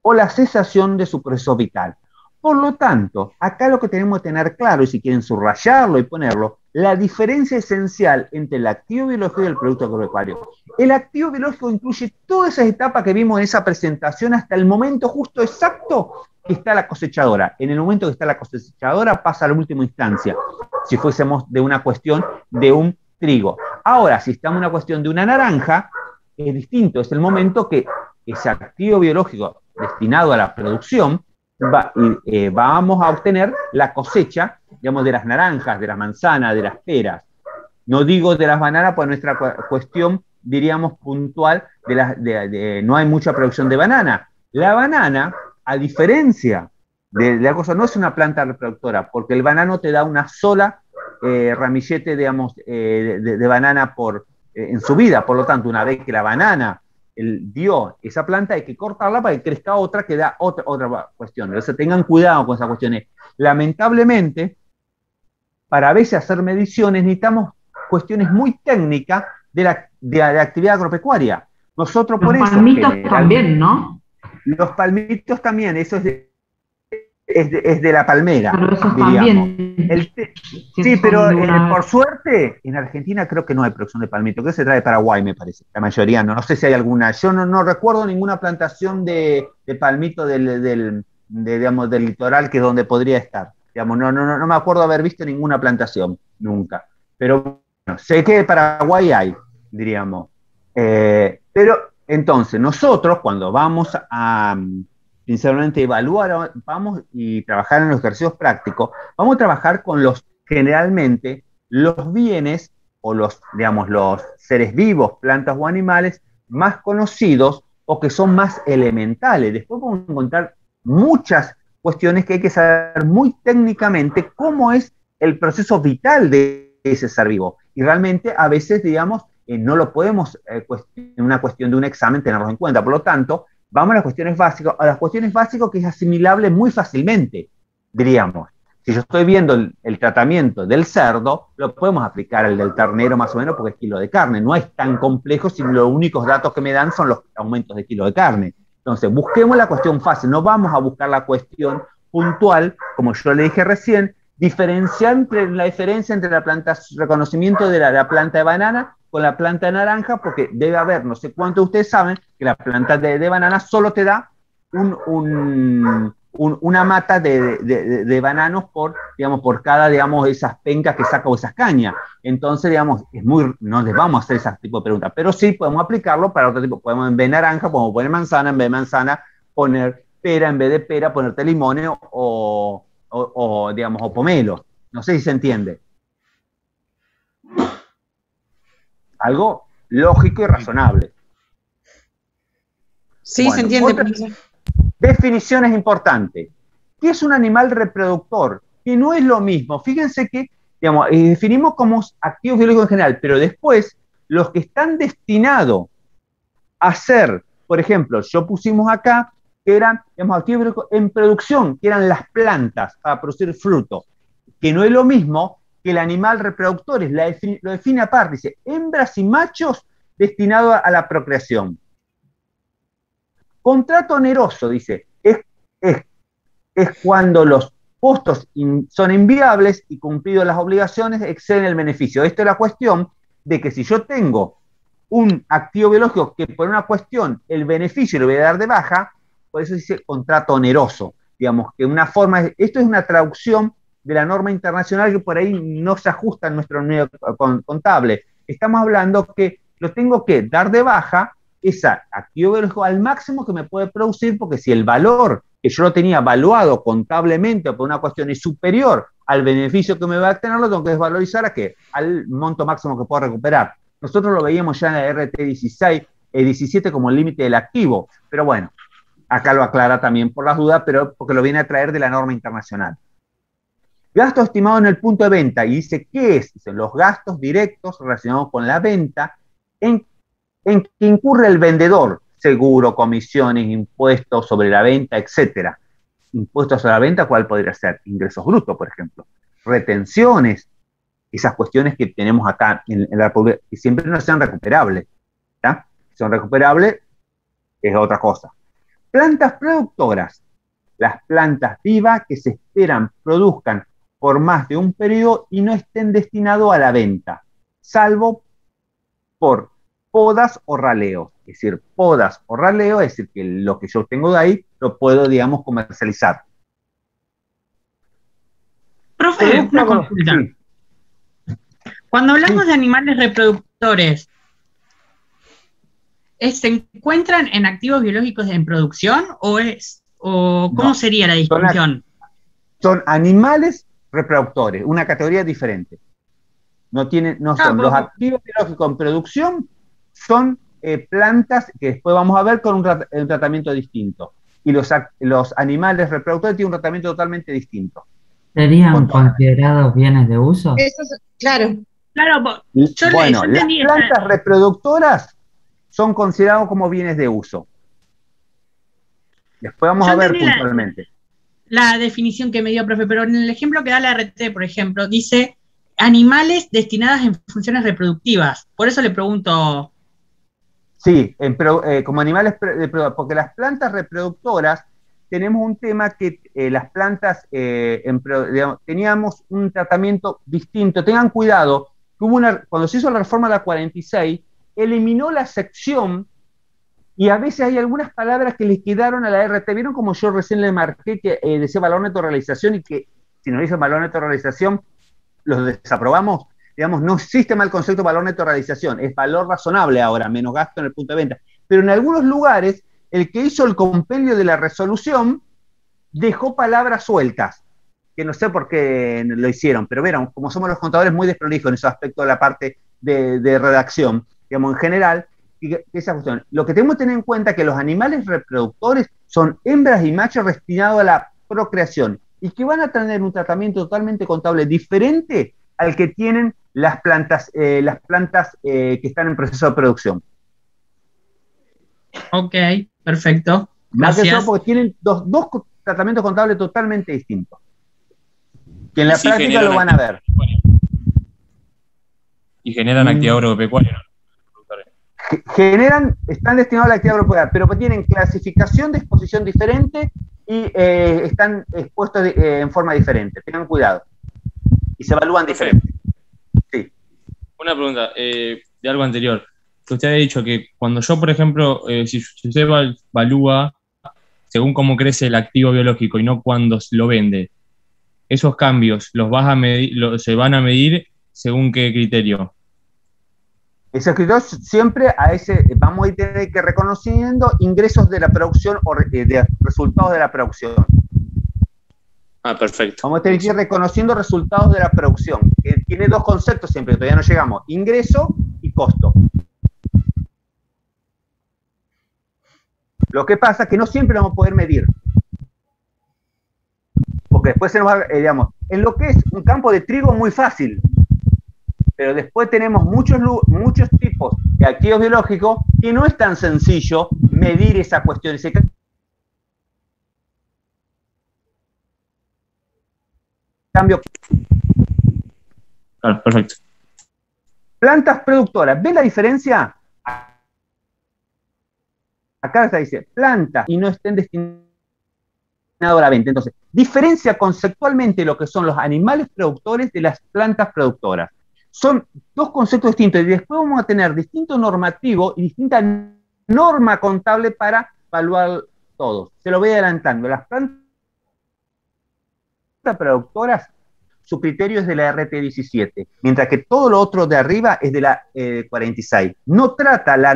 o la cesación de su proceso vital. Por lo tanto, acá lo que tenemos que tener claro, y si quieren subrayarlo y ponerlo, la diferencia esencial entre el activo biológico y el producto agropecuario. El activo biológico incluye todas esas etapas que vimos en esa presentación hasta el momento justo exacto que está la cosechadora. En el momento que está la cosechadora pasa a la última instancia, si fuésemos de una cuestión de un trigo. Ahora, si estamos en una cuestión de una naranja, es distinto, es el momento que ese activo biológico destinado a la producción vamos a obtener la cosecha, digamos, de las naranjas, de las manzanas, de las peras. No digo de las bananas, pues nuestra cuestión, diríamos, puntual, no hay mucha producción de banana. La banana, a diferencia de la cosa, no es una planta reproductora, porque el banano te da una sola ramillete, digamos, de banana en su vida. Por lo tanto, una vez que la banana dio esa planta, hay que cortarla para que crezca otra que da otra cuestión. Entonces tengan cuidado con esas cuestiones. Lamentablemente, para a veces hacer mediciones necesitamos cuestiones muy técnicas de la actividad agropecuaria. Nosotros por eso... Los palmitos también, ¿no? Los palmitos también, eso es de la palmera, pero eso diríamos. También. Sí, pero por suerte, en Argentina creo que no hay producción de palmito, que se trae de Paraguay, me parece. La mayoría, no sé si hay alguna. Yo no recuerdo ninguna plantación de palmito digamos, del litoral, que es donde podría estar. Digamos, no me acuerdo haber visto ninguna plantación, nunca. Pero bueno, sé que de Paraguay hay, diríamos. Pero entonces, nosotros cuando vamos a... sinceramente evaluar, vamos y trabajar en los ejercicios prácticos, vamos a trabajar con generalmente, los bienes o digamos, los seres vivos, plantas o animales más conocidos o que son más elementales. Después vamos a encontrar muchas cuestiones que hay que saber muy técnicamente cómo es el proceso vital de ese ser vivo. Y realmente a veces, digamos, no lo podemos, en una cuestión de un examen, tenerlos en cuenta. Por lo tanto, vamos a las cuestiones básicas, que es asimilable muy fácilmente, diríamos. Si yo estoy viendo el tratamiento del cerdo, lo podemos aplicar al del ternero más o menos porque es kilo de carne. No es tan complejo si los únicos datos que me dan son los aumentos de kilo de carne. Entonces, busquemos la cuestión fácil, no vamos a buscar la cuestión puntual, como yo le dije recién, la diferencia entre reconocimiento de la planta de banana con la planta de naranja, porque debe haber, no sé cuántos de ustedes saben, que la planta de banana solo te da una mata de bananos por cada, digamos, esas pencas que saca o esas cañas. Entonces, digamos, no les vamos a hacer ese tipo de preguntas, pero sí podemos aplicarlo para otro tipo. Podemos, en vez de naranja, podemos poner manzana, en vez de manzana, poner pera, en vez de pera, ponerte limones digamos, o pomelo. No sé si se entiende. Algo lógico y razonable. Sí, bueno, se entiende. Definición es importante. ¿Qué es un animal reproductor? Que no es lo mismo. Fíjense que, digamos, definimos como activos biológicos en general, pero después los que están destinados a ser, por ejemplo, yo pusimos acá que eran, digamos, activos biológicos en producción, que eran las plantas para producir fruto, que no es lo mismo que el animal reproductor, lo define aparte, dice, hembras y machos destinados a la procreación. Contrato oneroso, dice, es cuando los costos son inviables y cumplido las obligaciones exceden el beneficio. Esto es la cuestión de que si yo tengo un activo biológico que por una cuestión el beneficio lo voy a dar de baja, por eso dice contrato oneroso. Digamos que una forma, esto es una traducción de la norma internacional que por ahí no se ajusta a nuestro medio contable. Estamos hablando que lo tengo que dar de baja, ese activo biológico al máximo que me puede producir, porque si el valor que yo lo tenía evaluado contablemente por una cuestión es superior al beneficio que me va a tener, lo tengo que desvalorizar ¿a qué? Al monto máximo que puedo recuperar. Nosotros lo veíamos ya en la RT 17 como el límite del activo, pero bueno, acá lo aclara también por las dudas, pero porque lo viene a traer de la norma internacional. Gasto estimado en el punto de venta, y dice, ¿qué es? Dicen los gastos directos relacionados con la venta en que incurre el vendedor, seguro, comisiones, impuestos sobre la venta, etcétera. Impuestos sobre la venta, ¿cuál podría ser? Ingresos brutos, por ejemplo. Retenciones, esas cuestiones que tenemos acá en la República, que siempre no sean recuperables. ¿Ya? Si son recuperables, es otra cosa. Plantas productoras, las plantas vivas que se esperan produzcan por más de un periodo y no estén destinados a la venta, salvo por podas o raleos. Es decir, podas o raleo, es decir, que lo que yo tengo de ahí lo puedo, digamos, comercializar. Profe, una consulta. Sí. Cuando hablamos de animales reproductores, ¿se encuentran en activos biológicos en producción o cómo sería la distinción? Son animales reproductores, una categoría diferente. No son los activos biológicos en producción, son plantas que después vamos a ver con un tratamiento distinto. Y los animales reproductores tienen un tratamiento totalmente distinto. ¿Serían considerados bienes de uso? Eso es, claro. Claro, bueno, las plantas reproductoras son considerados como bienes de uso. Después vamos a ver puntualmente. La definición que me dio, profe, pero en el ejemplo que da la RT, por ejemplo, dice animales destinadas en funciones reproductivas. Por eso le pregunto. Sí, como animales, porque las plantas reproductoras, tenemos un tema que las plantas, digamos, teníamos un tratamiento distinto. Tengan cuidado, que cuando se hizo la reforma de la 46, eliminó la sección, y a veces hay algunas palabras que les quedaron a la RT. ¿Vieron como yo recién le marqué que decía valor neto de realización, y que si nos dice valor neto de realización, los desaprobamos? Digamos, no existe mal concepto de valor neto de realización, es valor razonable ahora, menos gasto en el punto de venta. Pero en algunos lugares, el que hizo el compendio de la resolución dejó palabras sueltas, que no sé por qué lo hicieron, pero vieron, como somos los contadores muy desprolijos en ese aspecto de la parte de redacción, digamos, en general, esa cuestión. Lo que tenemos que tener en cuenta es que los animales reproductores son hembras y machos destinados a la procreación, y que van a tener un tratamiento totalmente contable diferente al que tienen las plantas que están en proceso de producción. Ok, perfecto. Gracias. Más que eso, porque tienen dos tratamientos contables totalmente distintos. Que en la práctica lo van a ver. Y generan actividad agropecuaria, ¿no? Están destinados a la actividad agropecuaria, pero tienen clasificación de exposición diferente y están expuestos en forma diferente. Tengan cuidado. Y se evalúan diferente. Sí. Una pregunta de algo anterior. Que usted ha dicho que cuando yo, por ejemplo, si usted evalúa según cómo crece el activo biológico y no cuando lo vende, esos cambios se van a medir según qué criterio. Esos criterios siempre vamos a tener que reconociendo ingresos de la producción o de resultados de la producción. Ah, perfecto. Vamos a tener que ir reconociendo resultados de la producción, que tiene dos conceptos siempre, todavía no llegamos: ingreso y costo. Lo que pasa es que no siempre lo vamos a poder medir. Porque después se nos va, digamos, en lo que es un campo de trigo muy fácil, pero después tenemos muchos tipos de activos biológicos que no es tan sencillo medir esa cuestión, ese cambio. Claro, perfecto. Plantas productoras, ¿ven la diferencia? Acá está, dice, plantas y no estén destinadas a la venta. Entonces, diferencia conceptualmente lo que son los animales productores de las plantas productoras. Son dos conceptos distintos y después vamos a tener distinto normativo y distinta norma contable para evaluar todos. Se lo voy adelantando. Las plantas productoras, su criterio es de la RT17, mientras que todo lo otro de arriba es de la 46. No trata la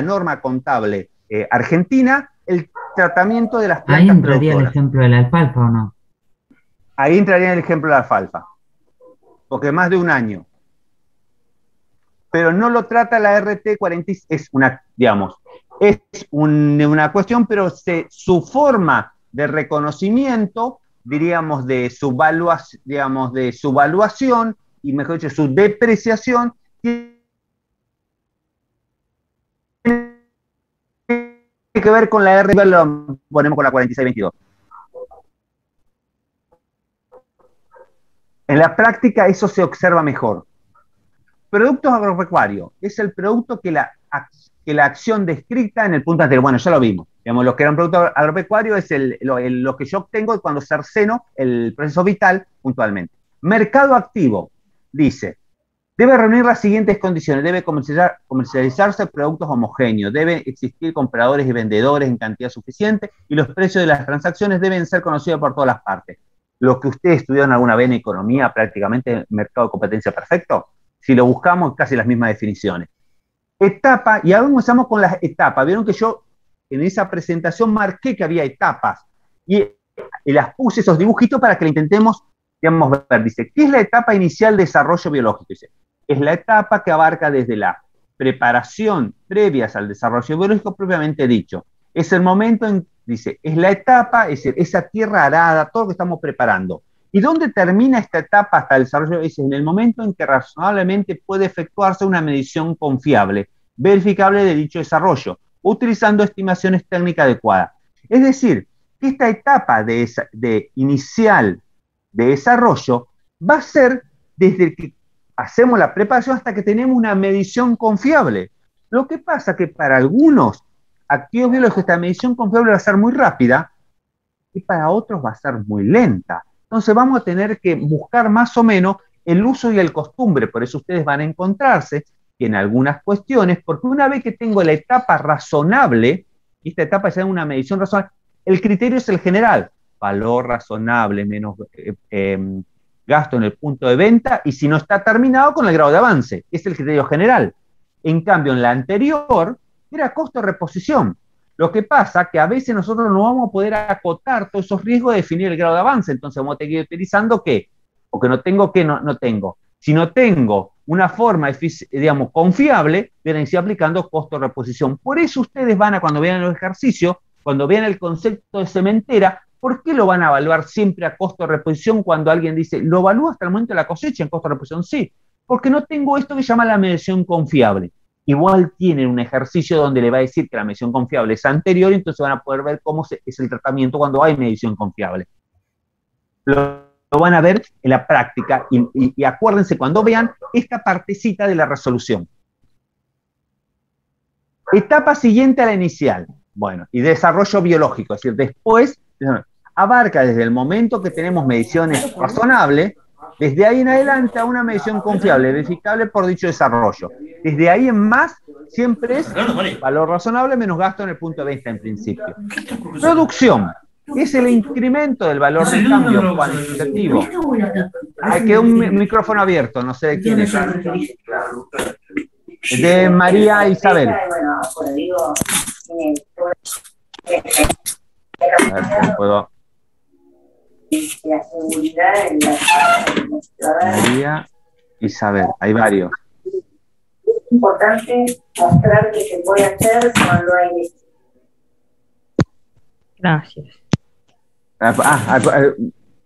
norma contable argentina el tratamiento de las plantas ¿Ahí entraría productoras. el ejemplo de la alfalfa o no? Ahí entraría el ejemplo de la alfalfa, porque más de un año. Pero no lo trata la RT46, es una, digamos, es una cuestión, pero su forma de reconocimiento, diríamos, de su evaluación, y mejor dicho, su depreciación, tiene que ver con la RT, lo ponemos con la 4622. En la práctica eso se observa mejor. Productos agropecuarios es el producto que la acción descrita en el punto anterior. Bueno, ya lo vimos. Digamos, lo que era un producto agropecuario es lo que yo obtengo cuando cerceno el proceso vital puntualmente. Mercado activo, dice, debe reunir las siguientes condiciones. Debe comercializarse productos homogéneos, debe existir compradores y vendedores en cantidad suficiente y los precios de las transacciones deben ser conocidos por todas las partes. Lo que ustedes estudiaron alguna vez en economía, prácticamente mercado de competencia perfecto, si lo buscamos, casi las mismas definiciones. Etapa, y ahora comenzamos con las etapas. Vieron que yo en esa presentación marqué que había etapas y las puse esos dibujitos para que la intentemos, digamos, ver. Dice, ¿qué es la etapa inicial de desarrollo biológico? Dice, es la etapa que abarca desde la preparación previas al desarrollo biológico propiamente dicho. Es el momento en, dice, es la etapa, es decir, esa tierra arada, todo lo que estamos preparando. ¿Y dónde termina esta etapa hasta el desarrollo? Es en el momento en que razonablemente puede efectuarse una medición confiable, verificable de dicho desarrollo, utilizando estimaciones técnicas adecuadas. Es decir, que esta etapa inicial de desarrollo va a ser desde que hacemos la preparación hasta que tenemos una medición confiable. Lo que pasa es que para algunos activos biológicos esta medición confiable va a ser muy rápida y para otros va a ser muy lenta. Entonces vamos a tener que buscar más o menos el uso y el costumbre. Por eso ustedes van a encontrarse que en algunas cuestiones, porque una vez que tengo la etapa razonable, esta etapa es una medición razonable, el criterio es el general, valor razonable menos gasto en el punto de venta, y si no está terminado con el grado de avance, es el criterio general. En cambio, en la anterior, era costo de reposición. Lo que pasa que a veces nosotros no vamos a poder acotar todos esos riesgos de definir el grado de avance, entonces vamos a tener que ir utilizando ¿qué? Porque no tengo ¿qué? No tengo. Si no tengo una forma, digamos, confiable, deben ir aplicando costo de reposición. Por eso ustedes van a, cuando vean los ejercicios, cuando vean el concepto de cementera, ¿por qué lo van a evaluar siempre a costo de reposición cuando alguien dice, lo evalúo hasta el momento de la cosecha en costo de reposición? Sí, porque no tengo esto que se llama la medición confiable. Igual tienen un ejercicio donde le va a decir que la medición confiable es anterior, y entonces van a poder ver cómo es el tratamiento cuando hay medición confiable. Lo van a ver en la práctica y acuérdense cuando vean esta partecita de la resolución. Etapa siguiente a la inicial. Bueno, y desarrollo biológico, es decir, después abarca desde el momento que tenemos mediciones razonables, desde ahí en adelante a una medición confiable, verificable por dicho desarrollo. Desde ahí en más, siempre es valor razonable menos gasto en el punto de vista en principio. Producción. Es el incremento del valor de cambio cuantitativo. Quedó un micrófono abierto, no sé de quién es. De María Isabel. A ver si puedo. María Isabel, hay varios. Es importante mostrar que se puede hacer cuando hay Gracias.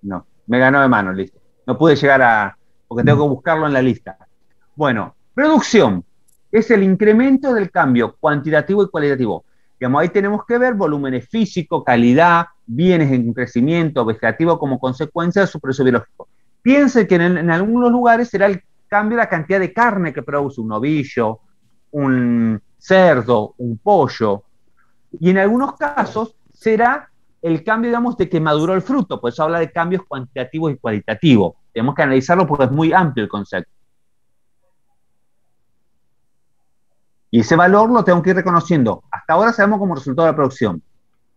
No, me ganó de mano, listo. No pude llegar porque tengo que buscarlo en la lista. Bueno, producción es el incremento del cambio cuantitativo y cualitativo. Digamos, ahí tenemos que ver volúmenes físicos, calidad, bienes en crecimiento vegetativo como consecuencia de su proceso biológico. Piense que en algunos lugares será el cambio de la cantidad de carne que produce un novillo, un cerdo, un pollo, y en algunos casos será el cambio, digamos, de que maduró el fruto, por eso habla de cambios cuantitativos y cualitativos. Tenemos que analizarlo porque es muy amplio el concepto. Y ese valor lo tengo que ir reconociendo. Hasta ahora sabemos como resultado de la producción.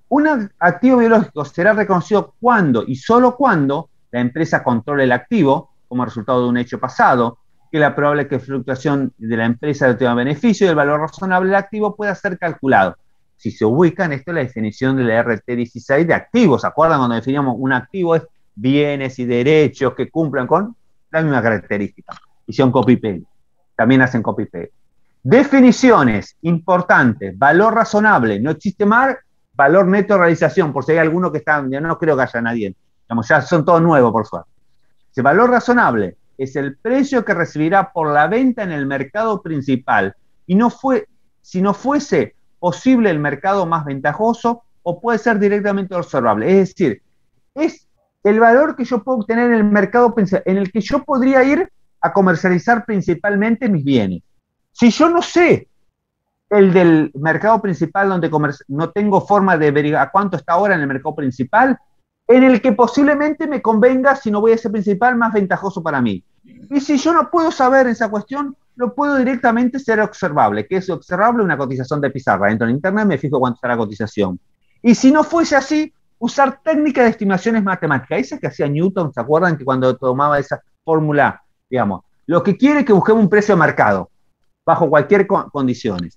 Un activo biológico será reconocido cuando y solo cuando la empresa controle el activo, como resultado de un hecho pasado, que la probable que fluctuación de la empresa tenga beneficio y el valor razonable del activo pueda ser calculado. Si se ubica en esto la definición de la RT16 de activos, ¿se acuerdan cuando definíamos un activo? Es bienes y derechos que cumplan con la misma característica. Hicieron copy-paste. También hacen copy-paste. Definiciones importantes, valor razonable, no existe más, valor neto de realización, por si hay alguno que está, yo no creo que haya nadie, digamos, ya son todos nuevos por suerte. Ese valor razonable es el precio que recibirá por la venta en el mercado principal, y si no fuese posible el mercado más ventajoso, o puede ser directamente observable, es decir, es el valor que yo puedo obtener en el mercado principal, en el que yo podría ir a comercializar principalmente mis bienes. Si yo no sé el del mercado principal donde no tengo forma de ver a cuánto está ahora en el mercado principal, en el que posiblemente me convenga, si no voy a ese principal, más ventajoso para mí. Y si yo no puedo saber esa cuestión, lo puedo directamente ser observable. ¿Qué es observable? Una cotización de pizarra. Entro en internet, me fijo cuánto está la cotización. Y si no fuese así, usar técnicas de estimaciones matemáticas. Esa que hacía Newton, ¿se acuerdan que cuando tomaba esa fórmula, digamos, lo que quiere es que busquemos un precio de mercado, bajo cualquier condiciones?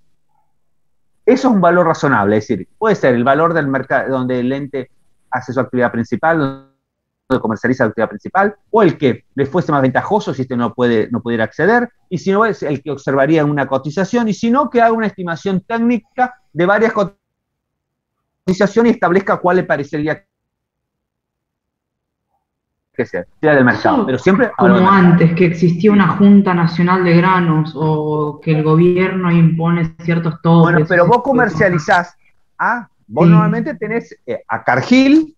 Eso es un valor razonable, es decir, puede ser el valor del mercado donde el ente hace su actividad principal, donde comercializa la actividad principal, o el que le fuese más ventajoso si no pudiera acceder, y si no es el que observaría en una cotización, y si no, que haga una estimación técnica de varias cotizaciones y establezca cuál le parecería que sea del mercado, pero siempre como antes, que existía una Junta Nacional de Granos o que el gobierno impone ciertos topes. Bueno, pero vos comercializás, vos normalmente tenés a Cargill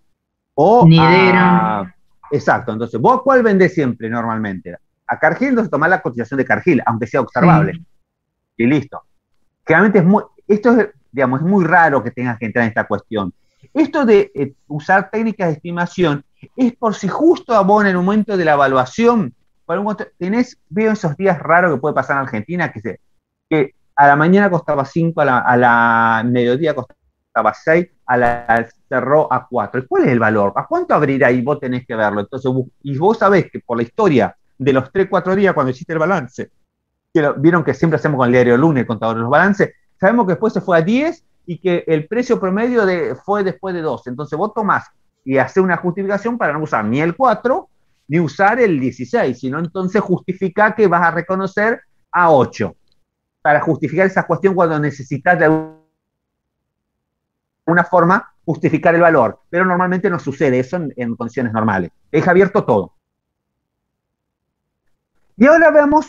o Nidera. Exacto, entonces, ¿vos cuál vendés siempre normalmente? A Cargill, entonces tomás la cotización de Cargill, aunque sea observable. Sí. Y listo. Generalmente es muy raro que tengas que entrar en esta cuestión. Esto de usar técnicas de estimación es por si justo a vos en el momento de la evaluación, veo esos días raros que puede pasar en Argentina, que a la mañana costaba 5, a la mediodía costaba 6, cerró a 4. ¿Y cuál es el valor? ¿A cuánto abrirá? Y vos tenés que verlo. Entonces, y vos sabés que por la historia de los 3, 4 días cuando hiciste el balance, vieron que siempre hacemos con el diario lunes, el contador de los balances, sabemos que después se fue a 10 y que el precio promedio fue después de 12. Entonces vos tomás y hacer una justificación para no usar ni el 4 ni usar el 16, sino entonces justificar que vas a reconocer a 8 para justificar esa cuestión cuando necesitas de alguna forma justificar el valor, pero normalmente no sucede eso en condiciones normales. Deja abierto todo. Y ahora veamos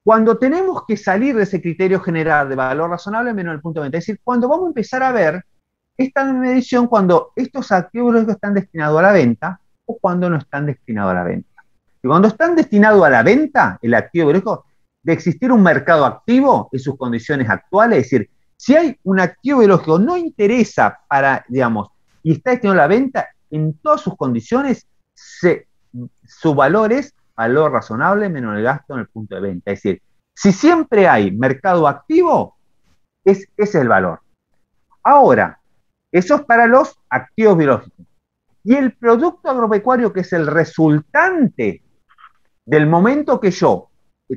cuando tenemos que salir de ese criterio general de valor razonable menos el punto de venta, es decir, cuando vamos a empezar a ver esta medición cuando estos activos biológicos están destinados a la venta o cuando no están destinados a la venta. Y cuando están destinados a la venta, el activo biológico, de existir un mercado activo en sus condiciones actuales, es decir, si hay un activo biológico no interesa y está destinado a la venta, en todas sus condiciones, su valor es valor razonable menos el gasto en el punto de venta. Es decir, si siempre hay mercado activo, ese es el valor. Ahora, eso es para los activos biológicos. Y el producto agropecuario, que es el resultante del momento que yo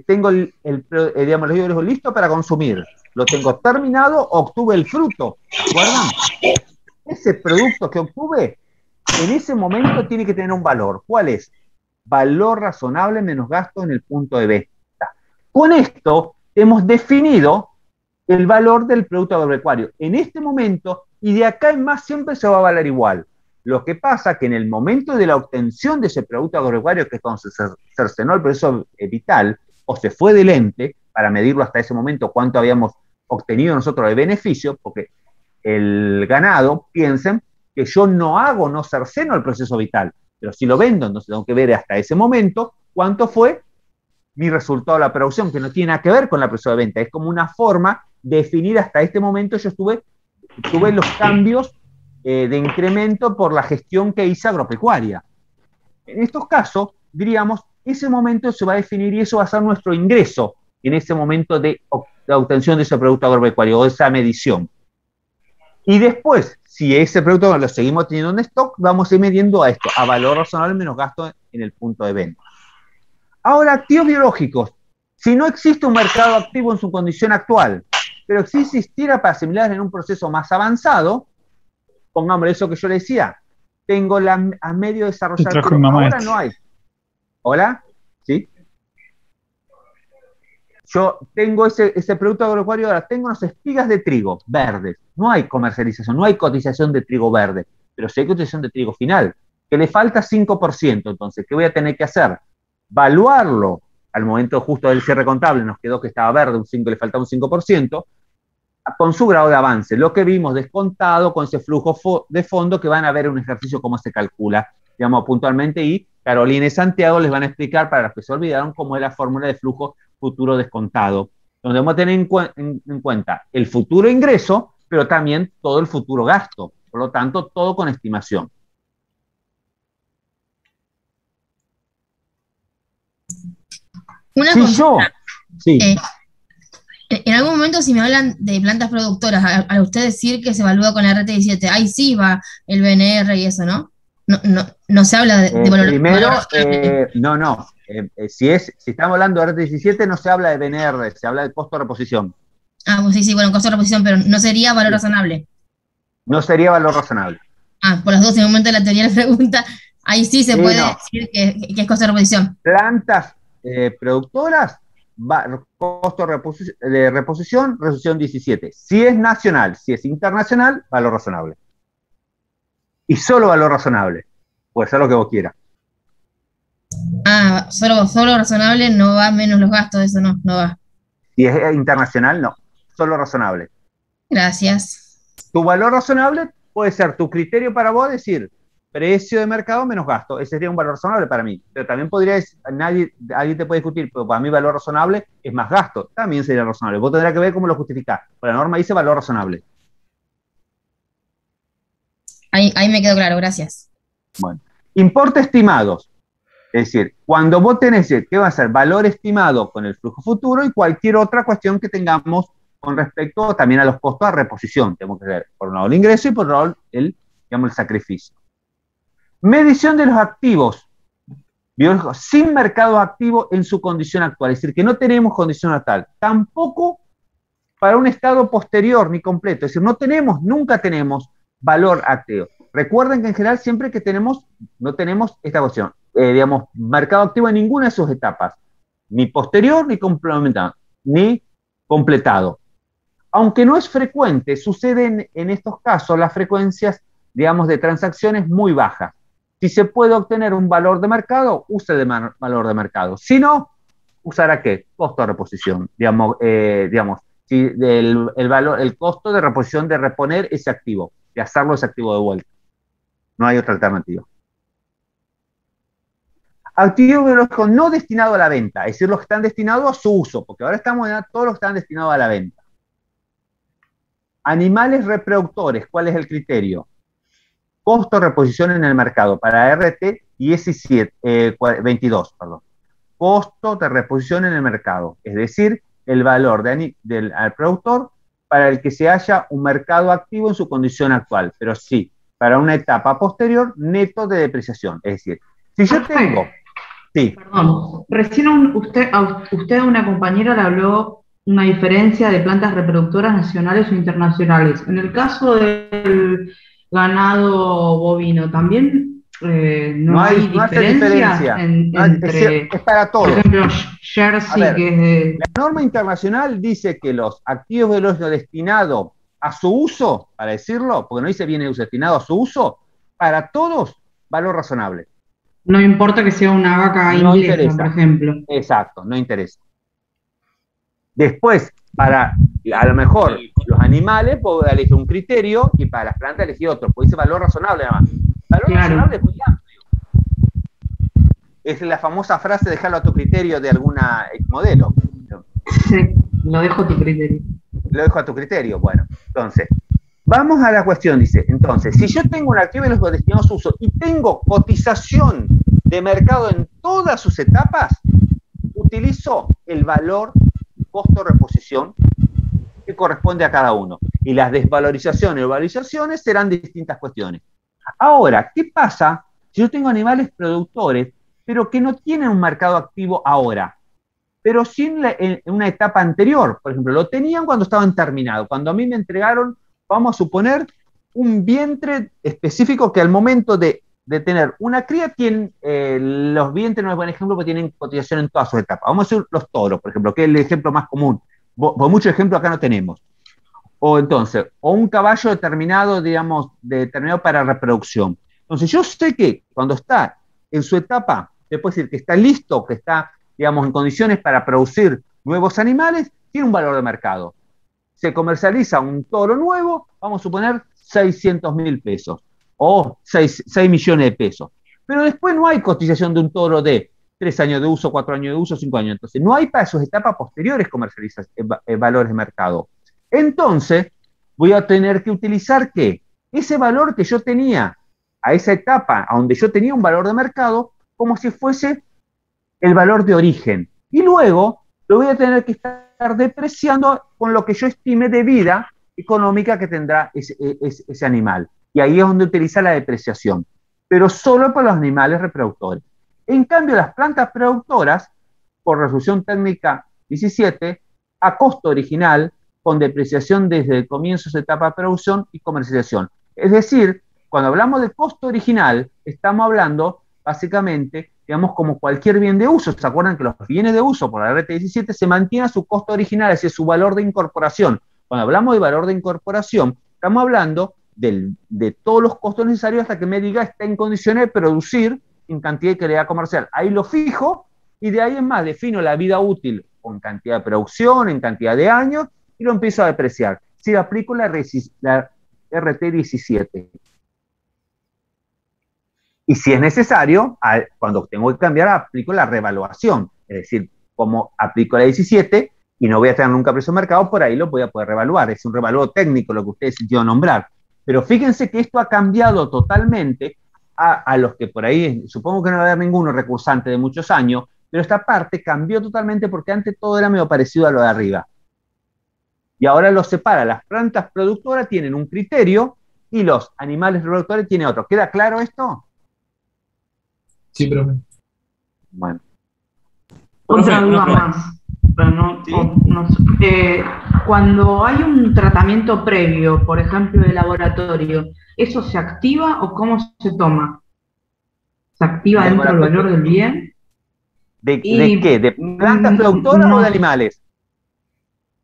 tengo los biológicos listo para consumir, lo tengo terminado, obtuve el fruto, ¿se acuerdan? Ese producto que obtuve, en ese momento tiene que tener un valor. ¿Cuál es? Valor razonable menos gasto en el punto de venta. Con esto hemos definido el valor del producto agropecuario. En este momento y de acá en más siempre se va a valer igual. Lo que pasa es que en el momento de la obtención de ese producto agropecuario, que es cuando se cercenó el proceso vital, o se fue del ente, para medirlo hasta ese momento cuánto habíamos obtenido nosotros de beneficio, porque el ganado, piensen que yo no cerceno el proceso vital, pero si lo vendo, entonces tengo que ver hasta ese momento cuánto fue mi resultado de la producción, que no tiene nada que ver con la proceso de venta, es como una forma de definir hasta este momento yo tuve los cambios de incremento por la gestión que hice agropecuaria. En estos casos, diríamos, ese momento se va a definir y eso va a ser nuestro ingreso en ese momento de obtención de ese producto agropecuario o de esa medición. Y después, si ese producto lo seguimos teniendo en stock, vamos a ir midiendo a esto, a valor razonable menos gasto en el punto de venta. Ahora, activos biológicos. Si no existe un mercado activo en su condición actual, pero si existiera para asimilar en un proceso más avanzado, pongámosle eso que yo le decía, tengo a medio de desarrollar, pero ahora no hay. ¿Hola? ¿Sí? Yo tengo ese producto agropecuario, ahora tengo unas espigas de trigo verdes. No hay comercialización, no hay cotización de trigo verde, pero sí hay cotización de trigo final, que le falta 5%. Entonces, ¿qué voy a tener que hacer? Valuarlo al momento justo del cierre contable, nos quedó que estaba verde, le faltaba un 5%, con su grado de avance. Lo que vimos descontado con ese flujo de fondo, que van a ver un ejercicio cómo se calcula, digamos, puntualmente, y Carolina y Santiago les van a explicar, para los que se olvidaron, cómo es la fórmula de flujo futuro descontado, donde vamos a tener en cuenta el futuro ingreso, pero también todo el futuro gasto, por lo tanto, todo con estimación. Una consulta. En algún momento, si me hablan de plantas productoras, al usted decir que se evalúa con la RT17, ahí sí va el BNR y eso, ¿no? No se habla de valor. Primero, no. Si estamos hablando de RT17, no se habla de BNR, se habla de costo de reposición. Ah, pues sí, bueno, costo de reposición, pero no sería valor razonable. No sería valor razonable. Ah, por las dos, en el momento de la teoría de la pregunta, ahí sí se puede decir que es costo de reposición. Plantas productoras, costo de reposición, resolución 17. Si es nacional, si es internacional, valor razonable. Y solo valor razonable. Puede ser lo que vos quieras. Ah, solo razonable, no va menos los gastos, eso no va. Si es internacional, no. Solo razonable. Gracias. Tu valor razonable puede ser tu criterio para vos decir precio de mercado menos gasto. Ese sería un valor razonable para mí. Pero también podría decir, alguien te puede discutir, pero para mí valor razonable es más gasto. También sería razonable. Vos tendrás que ver cómo lo justificás. Pero la norma dice valor razonable. Ahí me quedó claro, gracias. Bueno. Importe estimados. Es decir, cuando vos tenés, ¿qué va a ser? Valor estimado con el flujo futuro y cualquier otra cuestión que tengamos con respecto también a los costos de reposición. Tenemos que ver por un lado el ingreso y por otro lado el sacrificio. Medición de los activos biológicos sin mercado activo en su condición actual. Es decir, que no tenemos condición actual. Tampoco para un estado posterior ni completo. Es decir, nunca tenemos valor activo. Recuerden que en general siempre que no tenemos esta cuestión, mercado activo en ninguna de sus etapas, ni posterior, ni complementado, ni completado. Aunque no es frecuente, suceden en estos casos las frecuencias, de transacciones muy bajas. Si se puede obtener un valor de mercado, use el valor de mercado. Si no, usará ¿qué? Costo de reposición. Si el costo de reposición de reponer ese activo, de hacerlo ese activo de vuelta. No hay otra alternativa. Activos biológicos no destinados a la venta, es decir, los que están destinados a su uso, porque ahora estamos en todos los que están destinados a la venta. Animales reproductores, ¿cuál es el criterio? Costo de reposición en el mercado para RT y S22, perdón. Costo de reposición en el mercado, es decir, el valor del productor para el que se haya un mercado activo en su condición actual, pero sí, para una etapa posterior, neto de depreciación. Es decir, si yo tengo... Sí. Perdón, recién usted a una compañera le habló una diferencia de plantas reproductoras nacionales o internacionales. En el caso del ganado bovino, ¿también no hay diferencia entre... Es para todos. Por ejemplo, Jersey, que es de... La norma internacional dice que los activos biológicos destinados a su uso, para decirlo, porque no dice bien de uso, destinado a su uso, para todos, valor razonable. No importa que sea una vaca No inglesa, interesa. por ejemplo. Exacto, no interesa. Después, para a lo mejor los animales, puedo elegir un criterio y para las plantas elegir otro, porque dice valor razonable nada más. Valor razonable es muy amplio. Es la famosa frase, dejarlo a tu criterio de alguna modelo. Sí, lo dejo a tu criterio. Lo dejo a tu criterio, bueno. Entonces, vamos a la cuestión, dice. Entonces, si yo tengo un activo de los destinados a su uso y tengo cotización de mercado en todas sus etapas, utilizo el valor costo-reposición que corresponde a cada uno. Y las desvalorizaciones o valorizaciones serán distintas cuestiones. Ahora, ¿qué pasa si yo tengo animales productores, pero que no tienen un mercado activo ahora, pero sí en una etapa anterior? Por ejemplo, lo tenían cuando estaban terminados. Cuando a mí me entregaron, vamos a suponer, un vientre específico que al momento de tener una cría, tienen, los vientres no es buen ejemplo porque tienen cotización en todas sus etapas. Vamos a decir los toros, por ejemplo, que es el ejemplo más común. Por muchos ejemplos acá no tenemos. O entonces, o un caballo determinado, digamos, determinado para reproducción. Entonces yo sé que cuando está en su etapa, se puede decir que está listo, que está, digamos, en condiciones para producir nuevos animales, tiene un valor de mercado. Se comercializa un toro nuevo, vamos a suponer 600.000 pesos. O 6 millones de pesos. Pero después no hay cotización de un toro de 3 años de uso, 4 años de uso, 5 años. Entonces no hay para sus etapas posteriores valores de mercado. Entonces voy a tener que utilizar ¿qué? Ese valor que yo tenía a esa etapa, a donde yo tenía un valor de mercado, como si fuese el valor de origen. Y luego lo voy a tener que estar depreciando con lo que yo estime de vida económica que tendrá ese animal. Y ahí es donde utiliza la depreciación, pero solo para los animales reproductores. En cambio, las plantas productoras, por resolución técnica 17, a costo original, con depreciación desde el comienzo de su etapa de producción y comercialización. Es decir, cuando hablamos de costo original, estamos hablando básicamente, digamos, como cualquier bien de uso. ¿Se acuerdan que los bienes de uso por la RT17 se mantiene a su costo original, es decir, su valor de incorporación? Cuando hablamos de valor de incorporación, estamos hablando de todos los costos necesarios hasta que me diga está en condiciones de producir en cantidad de calidad comercial. Ahí lo fijo y de ahí en más defino la vida útil con cantidad de producción, en cantidad de años y lo empiezo a depreciar. Si aplico la RT17. Y si es necesario, cuando tengo que cambiar, aplico la revaluación. Es decir, como aplico la 17 y no voy a tener nunca precio de mercado, por ahí lo voy a poder revaluar. Es un revalúo técnico lo que ustedes sintieron nombrar. Pero fíjense que esto ha cambiado totalmente a los que por ahí, supongo que no va a haber ninguno recursante de muchos años, pero esta parte cambió totalmente porque antes todo era medio parecido a lo de arriba. Y ahora los separa. Las plantas productoras tienen un criterio y los animales reproductores tienen otro. ¿Queda claro esto? Sí, profe. Bueno. Otra duda más. Pero cuando hay un tratamiento previo, por ejemplo, de laboratorio, ¿eso se activa o cómo se toma? ¿Se activa dentro del valor del bien? ¿De qué? ¿De plantas productoras o de animales?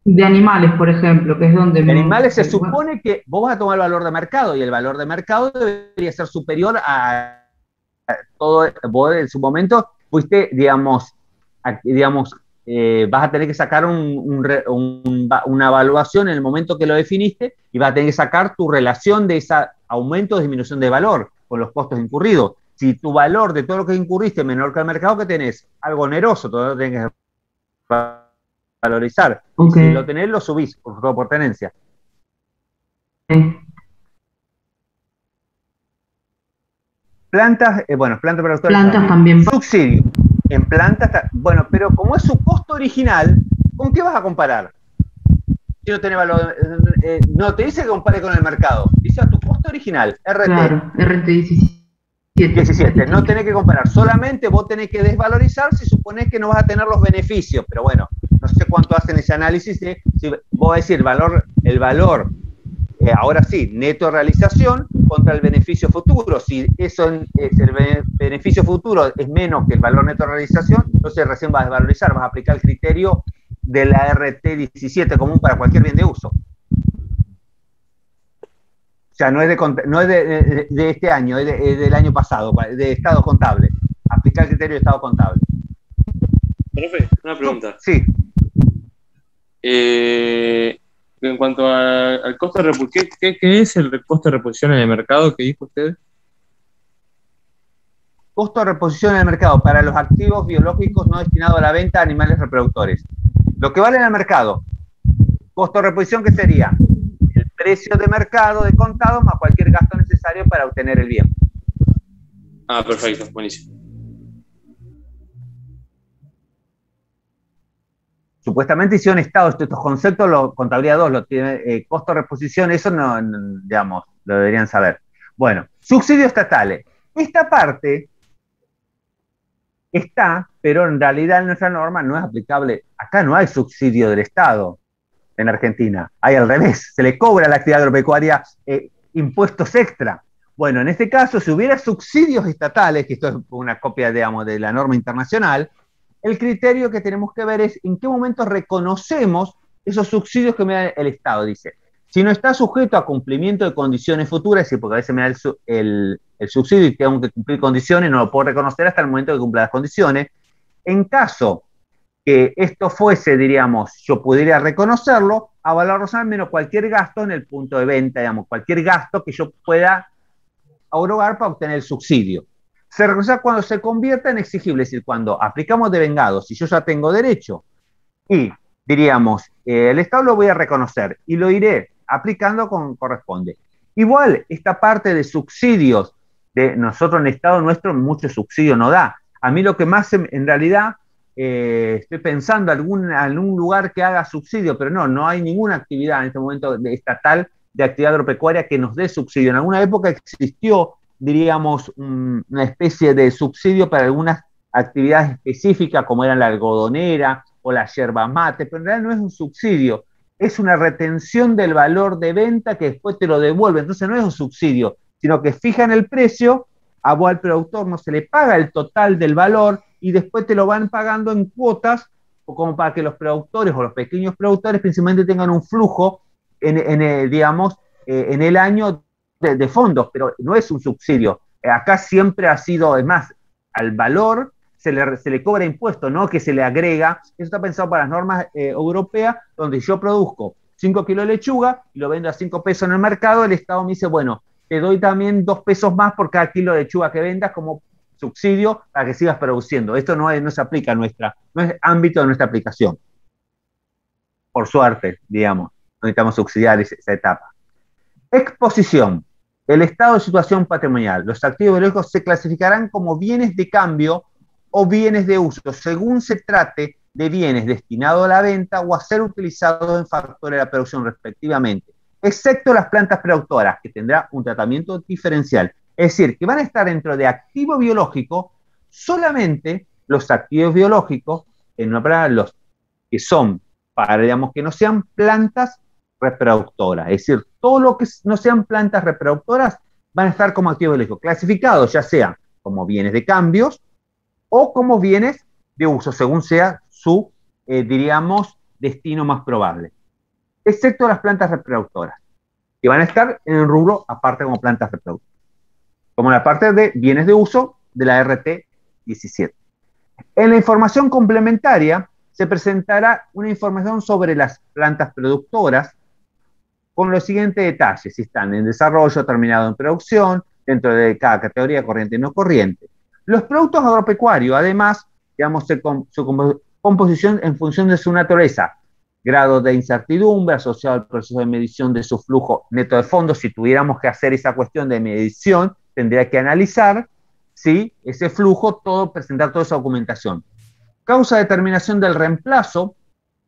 De animales, por ejemplo, que es donde... De animales se supone que vos vas a tomar el valor de mercado y el valor de mercado debería ser superior a todo. Vos en su momento fuiste, digamos, vas a tener que sacar una evaluación en el momento que lo definiste y vas a tener que sacar tu relación de ese aumento o disminución de valor con los costos incurridos. Si tu valor de todo lo que incurriste es menor que el mercado, que tenés algo oneroso, todo lo tenés que valorizar. Okay. Si lo tenés, lo subís por tenencia. Plantas, plantas productoras. Plantas también. Subsidio. En plantas, bueno, pero como es su costo original, ¿con qué vas a comparar? Si no tenés valor, no te dice que compare con el mercado, dice a tu costo original, RT. Claro, RT17. 17. No tenés que comparar, solamente vos tenés que desvalorizar si suponés que no vas a tener los beneficios, pero bueno, no sé cuánto hacen ese análisis, si vos vas a decir el valor, ahora sí, neto de realización contra el beneficio futuro. Si eso es el beneficio futuro es menos que el valor neto de realización, entonces recién vas a desvalorizar, vas a aplicar el criterio de la RT17 común para cualquier bien de uso. O sea, no es de este año, es del año pasado, de estado contable. Aplicar el criterio de estado contable. Profe, una pregunta. Sí. En cuanto al costo de reposición, ¿qué es el costo de reposición en el mercado que dijo usted? Costo de reposición en el mercado para los activos biológicos no destinados a la venta de animales reproductores. Lo que vale en el mercado. Costo de reposición, ¿qué sería? El precio de mercado de contado más cualquier gasto necesario para obtener el bien. Ah, perfecto, buenísimo. Supuestamente hicieron estados, estos conceptos, contabilidad 2 lo tiene, costo de reposición, eso digamos, lo deberían saber. Bueno, subsidios estatales. Esta parte está, pero en realidad en nuestra norma no es aplicable. Acá no hay subsidio del Estado en Argentina, hay al revés, se le cobra a la actividad agropecuaria impuestos extra. Bueno, en este caso, si hubiera subsidios estatales, que esto es una copia, digamos, de la norma internacional, el criterio que tenemos que ver es en qué momento reconocemos esos subsidios que me da el Estado. Dice, si no está sujeto a cumplimiento de condiciones futuras, es decir, porque a veces me da el subsidio y tengo que cumplir condiciones, no lo puedo reconocer hasta el momento que cumpla las condiciones. En caso que esto fuese, diríamos, yo pudiera reconocerlo, a valor razonable menos cualquier gasto en el punto de venta, digamos, cualquier gasto que yo pueda erogar para obtener el subsidio. Se reconoce cuando se convierta en exigible, es decir, cuando aplicamos devengados, si yo ya tengo derecho, y diríamos, el Estado lo voy a reconocer y lo iré aplicando como corresponde. Igual, esta parte de subsidios, de nosotros en el Estado nuestro mucho subsidio no da. A mí lo que más en realidad, estoy pensando algún lugar que haga subsidio, pero no hay ninguna actividad en este momento estatal de actividad agropecuaria que nos dé subsidio. En alguna época existió, diríamos, una especie de subsidio para algunas actividades específicas, como eran la algodonera o la yerba mate, pero en realidad no es un subsidio, es una retención del valor de venta que después te lo devuelve. Entonces no es un subsidio, sino que fijan el precio, a vos al productor no se le paga el total del valor y después te lo van pagando en cuotas, o como para que los productores o los pequeños productores principalmente tengan un flujo digamos, en el año de fondos, pero no es un subsidio. Acá siempre ha sido, es más, al valor se le cobra impuesto, no que se le agrega. Eso está pensado para las normas europeas, donde yo produzco 5 kilos de lechuga y lo vendo a 5 pesos en el mercado, el Estado me dice, bueno, te doy también 2 pesos más por cada kilo de lechuga que vendas como subsidio para que sigas produciendo. Esto no se aplica a no es ámbito de nuestra aplicación. Por suerte, digamos, no necesitamos subsidiar esa etapa. Exposición. El estado de situación patrimonial. Los activos biológicos se clasificarán como bienes de cambio o bienes de uso, según se trate de bienes destinados a la venta o a ser utilizados en factores de la producción respectivamente, excepto las plantas productoras, que tendrá un tratamiento diferencial. Es decir, que van a estar dentro de activo biológico solamente los activos biológicos, en una palabra, los que son, para, digamos, que no sean plantas reproductoras. Es decir, todo lo que no sean plantas reproductoras van a estar como activos biológicos, clasificados ya sea como bienes de cambios o como bienes de uso, según sea su, diríamos, destino más probable. Excepto las plantas reproductoras, que van a estar en el rubro aparte como plantas reproductoras, como la parte de bienes de uso de la RT 17. En la información complementaria se presentará una información sobre las plantas productoras con los siguientes detalles: si están en desarrollo, terminado en producción, dentro de cada categoría corriente y no corriente. Los productos agropecuarios, además, digamos, su composición en función de su naturaleza, grado de incertidumbre asociado al proceso de medición de su flujo neto de fondos. Si tuviéramos que hacer esa cuestión de medición, tendría que analizar si ese flujo, presentar toda esa documentación. Causa de determinación del reemplazo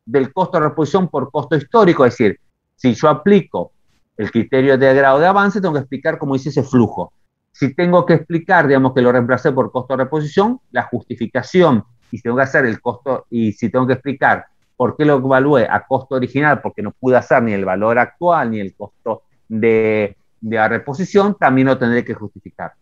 del costo de reposición por costo histórico, es decir, si yo aplico el criterio de grado de avance, tengo que explicar cómo hice ese flujo. Si tengo que explicar, digamos, que lo reemplacé por costo de reposición, la justificación, y si tengo que hacer el costo, y si tengo que explicar por qué lo evalué a costo original, porque no pude hacer ni el valor actual, ni el costo de la reposición, también lo tendré que justificar.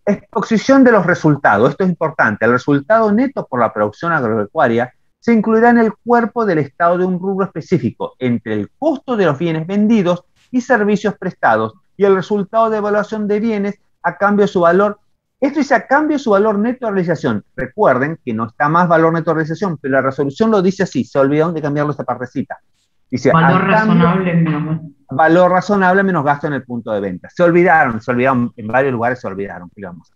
Exposición de los resultados. Esto es importante. El resultado neto por la producción agropecuaria se incluirá en el cuerpo del estado de un rubro específico entre el costo de los bienes vendidos y servicios prestados, y el resultado de evaluación de bienes a cambio de su valor. Esto dice a cambio de su valor neto de realización. Recuerden que no está más valor neto de realización, pero la resolución lo dice así, se olvidaron de cambiarlo esta partecita. Dice, Valor razonable menos. Valor razonable menos gasto en el punto de venta. Se olvidaron, en varios lugares se olvidaron, digamos.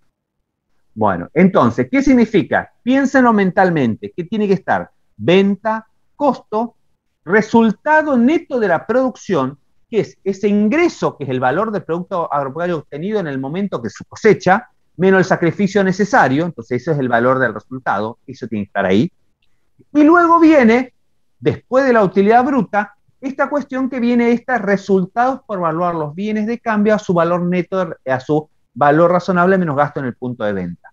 Bueno, entonces, ¿qué significa? Piénsenlo mentalmente, ¿qué tiene que estar? Venta, costo, resultado neto de la producción, que es ese ingreso, que es el valor del producto agropecuario obtenido en el momento que se cosecha, menos el sacrificio necesario, entonces eso es el valor del resultado, eso tiene que estar ahí. Y luego viene, después de la utilidad bruta, esta cuestión que viene, resultados por evaluar los bienes de cambio a su valor neto, a su valor razonable menos gasto en el punto de venta.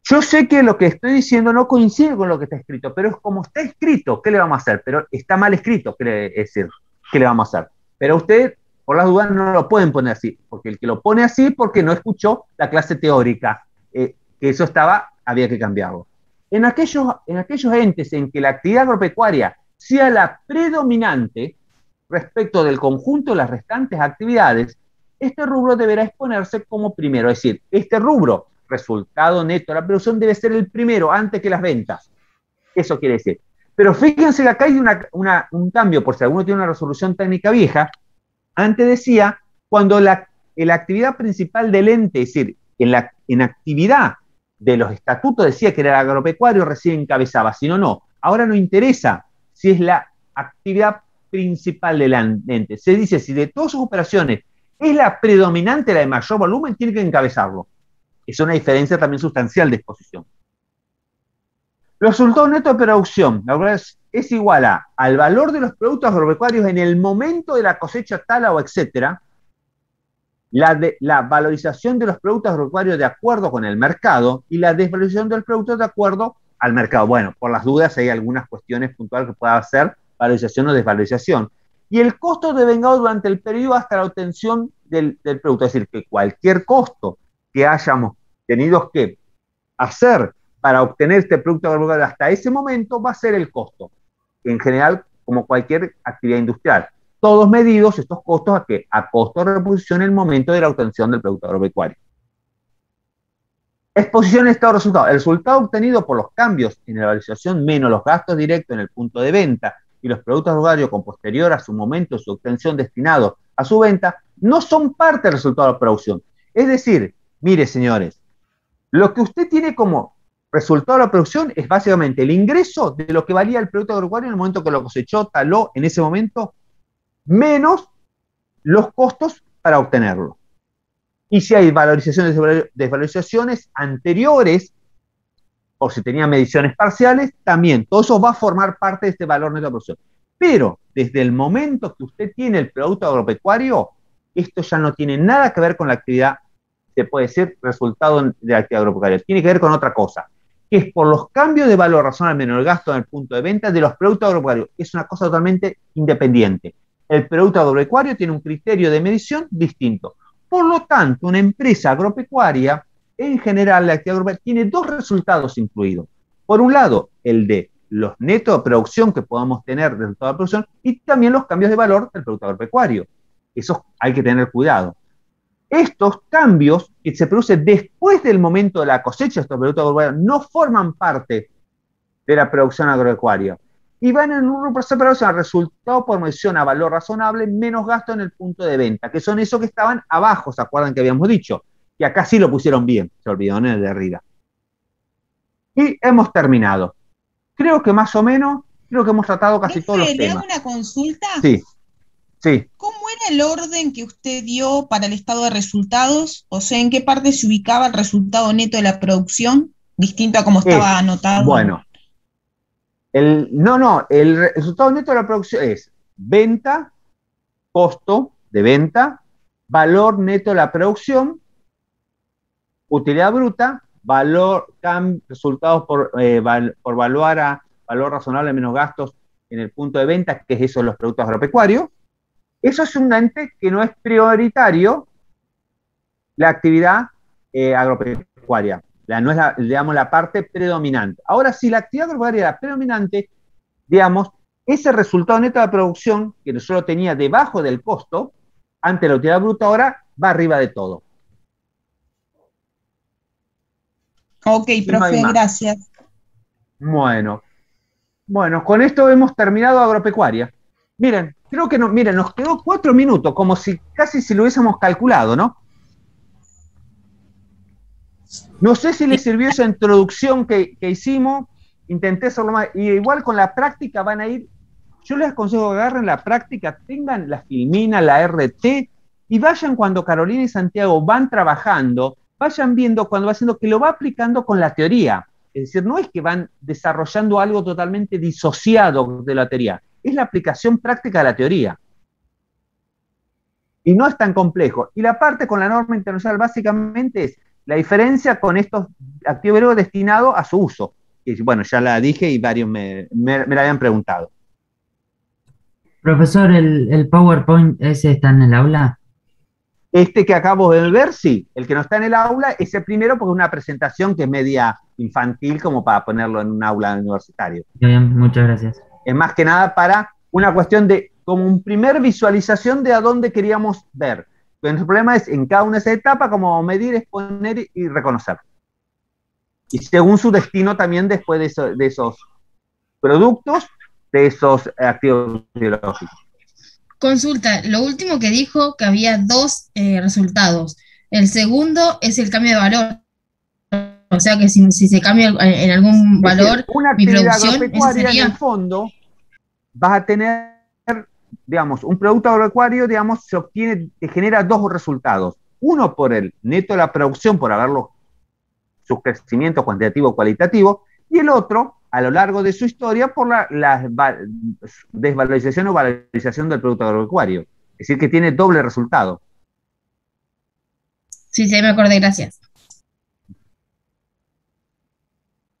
Yo sé que lo que estoy diciendo no coincide con lo que está escrito, pero es como está escrito, ¿qué le vamos a hacer? Pero está mal escrito, es decir, ¿qué le vamos a hacer? Pero usted, por las dudas, no lo pueden poner así, porque el que lo pone así porque no escuchó la clase teórica, que eso había que cambiarlo. En aquellos entes en que la actividad agropecuaria sea la predominante respecto del conjunto de las restantes actividades, este rubro deberá exponerse como primero, es decir, este rubro, resultado neto de la producción, debe ser el primero antes que las ventas. Eso quiere decir. Pero fíjense que acá hay un cambio, por si alguno tiene una resolución técnica vieja. Antes decía, cuando la actividad principal del ente, es decir, en actividad de los estatutos decía que era el agropecuario, recién encabezaba, si no, no. Ahora no interesa si es la actividad principal del ente. Se dice, si de todas sus operaciones es la predominante, la de mayor volumen, tiene que encabezarlo. Es una diferencia también sustancial de exposición. Los resultados netos de producción es igual al valor de los productos agropecuarios en el momento de la cosecha tala o etcétera, la valorización de los productos agropecuarios de acuerdo con el mercado y la desvalorización de los productos de acuerdo al mercado. Bueno, por las dudas hay algunas cuestiones puntuales que pueda hacer valorización o desvalorización. Y el costo devengado durante el periodo hasta la obtención del producto. Es decir, que cualquier costo que hayamos tenido que hacer para obtener este producto agropecuario hasta ese momento va a ser el costo. En general, como cualquier actividad industrial. Todos medidos estos costos a costo de reposición en el momento de la obtención del producto agropecuario. Exposición en estado de resultado. El resultado obtenido por los cambios en la valorización menos los gastos directos en el punto de venta y los productos agropecuarios con posterior a su momento de su obtención destinados a su venta, no son parte del resultado de la producción. Es decir, mire señores, lo que usted tiene como resultado de la producción es básicamente el ingreso de lo que valía el producto agropecuario en el momento que lo cosechó, taló en ese momento, menos los costos para obtenerlo. Y si hay valorizaciones y desvalorizaciones anteriores, o si tenía mediciones parciales, también todo eso va a formar parte de este valor neto de producción. Pero desde el momento que usted tiene el producto agropecuario, esto ya no tiene nada que ver con la actividad, se puede decir, resultado de la actividad agropecuaria. Tiene que ver con otra cosa, que es por los cambios de valor razonable menos el gasto en el punto de venta de los productos agropecuarios. Es una cosa totalmente independiente. El producto agropecuario tiene un criterio de medición distinto. Por lo tanto, una empresa agropecuaria, en general, la actividad agropecuaria, tiene dos resultados incluidos. Por un lado, el de los netos de producción que podamos tener del resultado de producción y también los cambios de valor del producto agropecuario. Eso hay que tener cuidado. Estos cambios que se producen después del momento de la cosecha de estos productos agropecuarios no forman parte de la producción agropecuaria y van en un grupo separado, o sea, resultado por medición a valor razonable menos gasto en el punto de venta, que son esos que estaban abajo, ¿se acuerdan que habíamos dicho? Y acá sí lo pusieron bien, se olvidó en el de arriba. Y hemos terminado. Creo que más o menos, creo que hemos tratado casi todos los ¿Le temas. hago una consulta? Sí, sí. ¿Cómo era el orden que usted dio para el estado de resultados? O sea, ¿en qué parte se ubicaba el resultado neto de la producción? Distinto a como estaba anotado. Bueno, el resultado neto de la producción es venta, costo de venta, valor neto de la producción, utilidad bruta, resultados por evaluar a valor razonable menos gastos en el punto de venta, que es eso de los productos agropecuarios. Eso es un ente que no es prioritario la actividad agropecuaria. No es digamos, la parte predominante. Ahora, si la actividad agropecuaria era predominante, digamos, ese resultado neto de la producción, que solo tenía debajo del costo, ante la utilidad bruta, ahora va arriba de todo. Ok, no hay profe, más. gracias. Bueno, con esto hemos terminado agropecuaria. Miren, creo que miren, nos quedó 4 minutos, como si casi si lo hubiésemos calculado, ¿no? No sé si les sirvió esa introducción que hicimos, intenté hacerlo más, y igual con la práctica van a ir, yo les aconsejo que agarren la práctica, tengan la Filmina, la RT, y vayan cuando Carolina y Santiago van trabajando, vayan viendo cuando va haciendo que lo va aplicando con la teoría. Es decir, no es que van desarrollando algo totalmente disociado de la teoría, es la aplicación práctica de la teoría. Y no es tan complejo. Y la parte con la norma internacional básicamente es la diferencia con estos activos biológicos destinados a su uso. Y bueno, ya la dije y varios me la habían preguntado. Profesor, ¿el PowerPoint ese está en el aula? Este que acabo de ver, sí. El que no está en el aula es el primero porque es una presentación que es media infantil como para ponerlo en un aula universitario. Bien, muchas gracias. Es más que nada para una cuestión de, como un primer visualización de a dónde queríamos ver. Pero el problema es, en cada una de esas etapas, como medir, exponer y reconocer. Y según su destino también después de esos productos, de esos activos biológicos. Consulta, lo último que dijo que había 2 resultados. El segundo es el cambio de valor. O sea que si se cambia en algún valor, es decir, una mi actividad producción, ¿esa agropecuaria sería? en el fondo vas a tener, digamos, un producto agropecuario, digamos, se obtiene, te genera 2 resultados. Uno por el neto de la producción, por haberlo sus crecimientos cuantitativo o cualitativo, y el otro, a lo largo de su historia, por la desvalorización o valorización del producto agropecuario. Es decir, que tiene doble resultado. Sí, me acordé, gracias.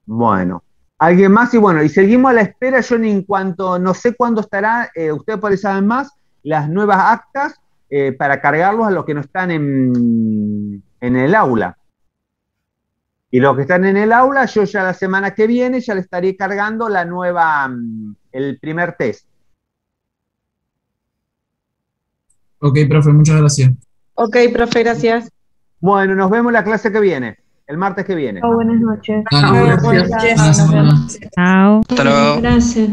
Bueno, ¿alguien más? Y bueno, y seguimos a la espera. Yo en cuanto, no sé cuándo estará, ustedes por ahí saben más, las nuevas actas para cargarlos a los que no están en el aula. Y los que están en el aula, yo ya la semana que viene ya le estaré cargando la nueva, el primer test. Ok, profe, muchas gracias. Ok, profe, gracias. Bueno, nos vemos la clase que viene, el martes que viene. Buenas noches. Dale, gracias. Buenas noches. Buenas semanas. Chao. Hasta luego. Gracias.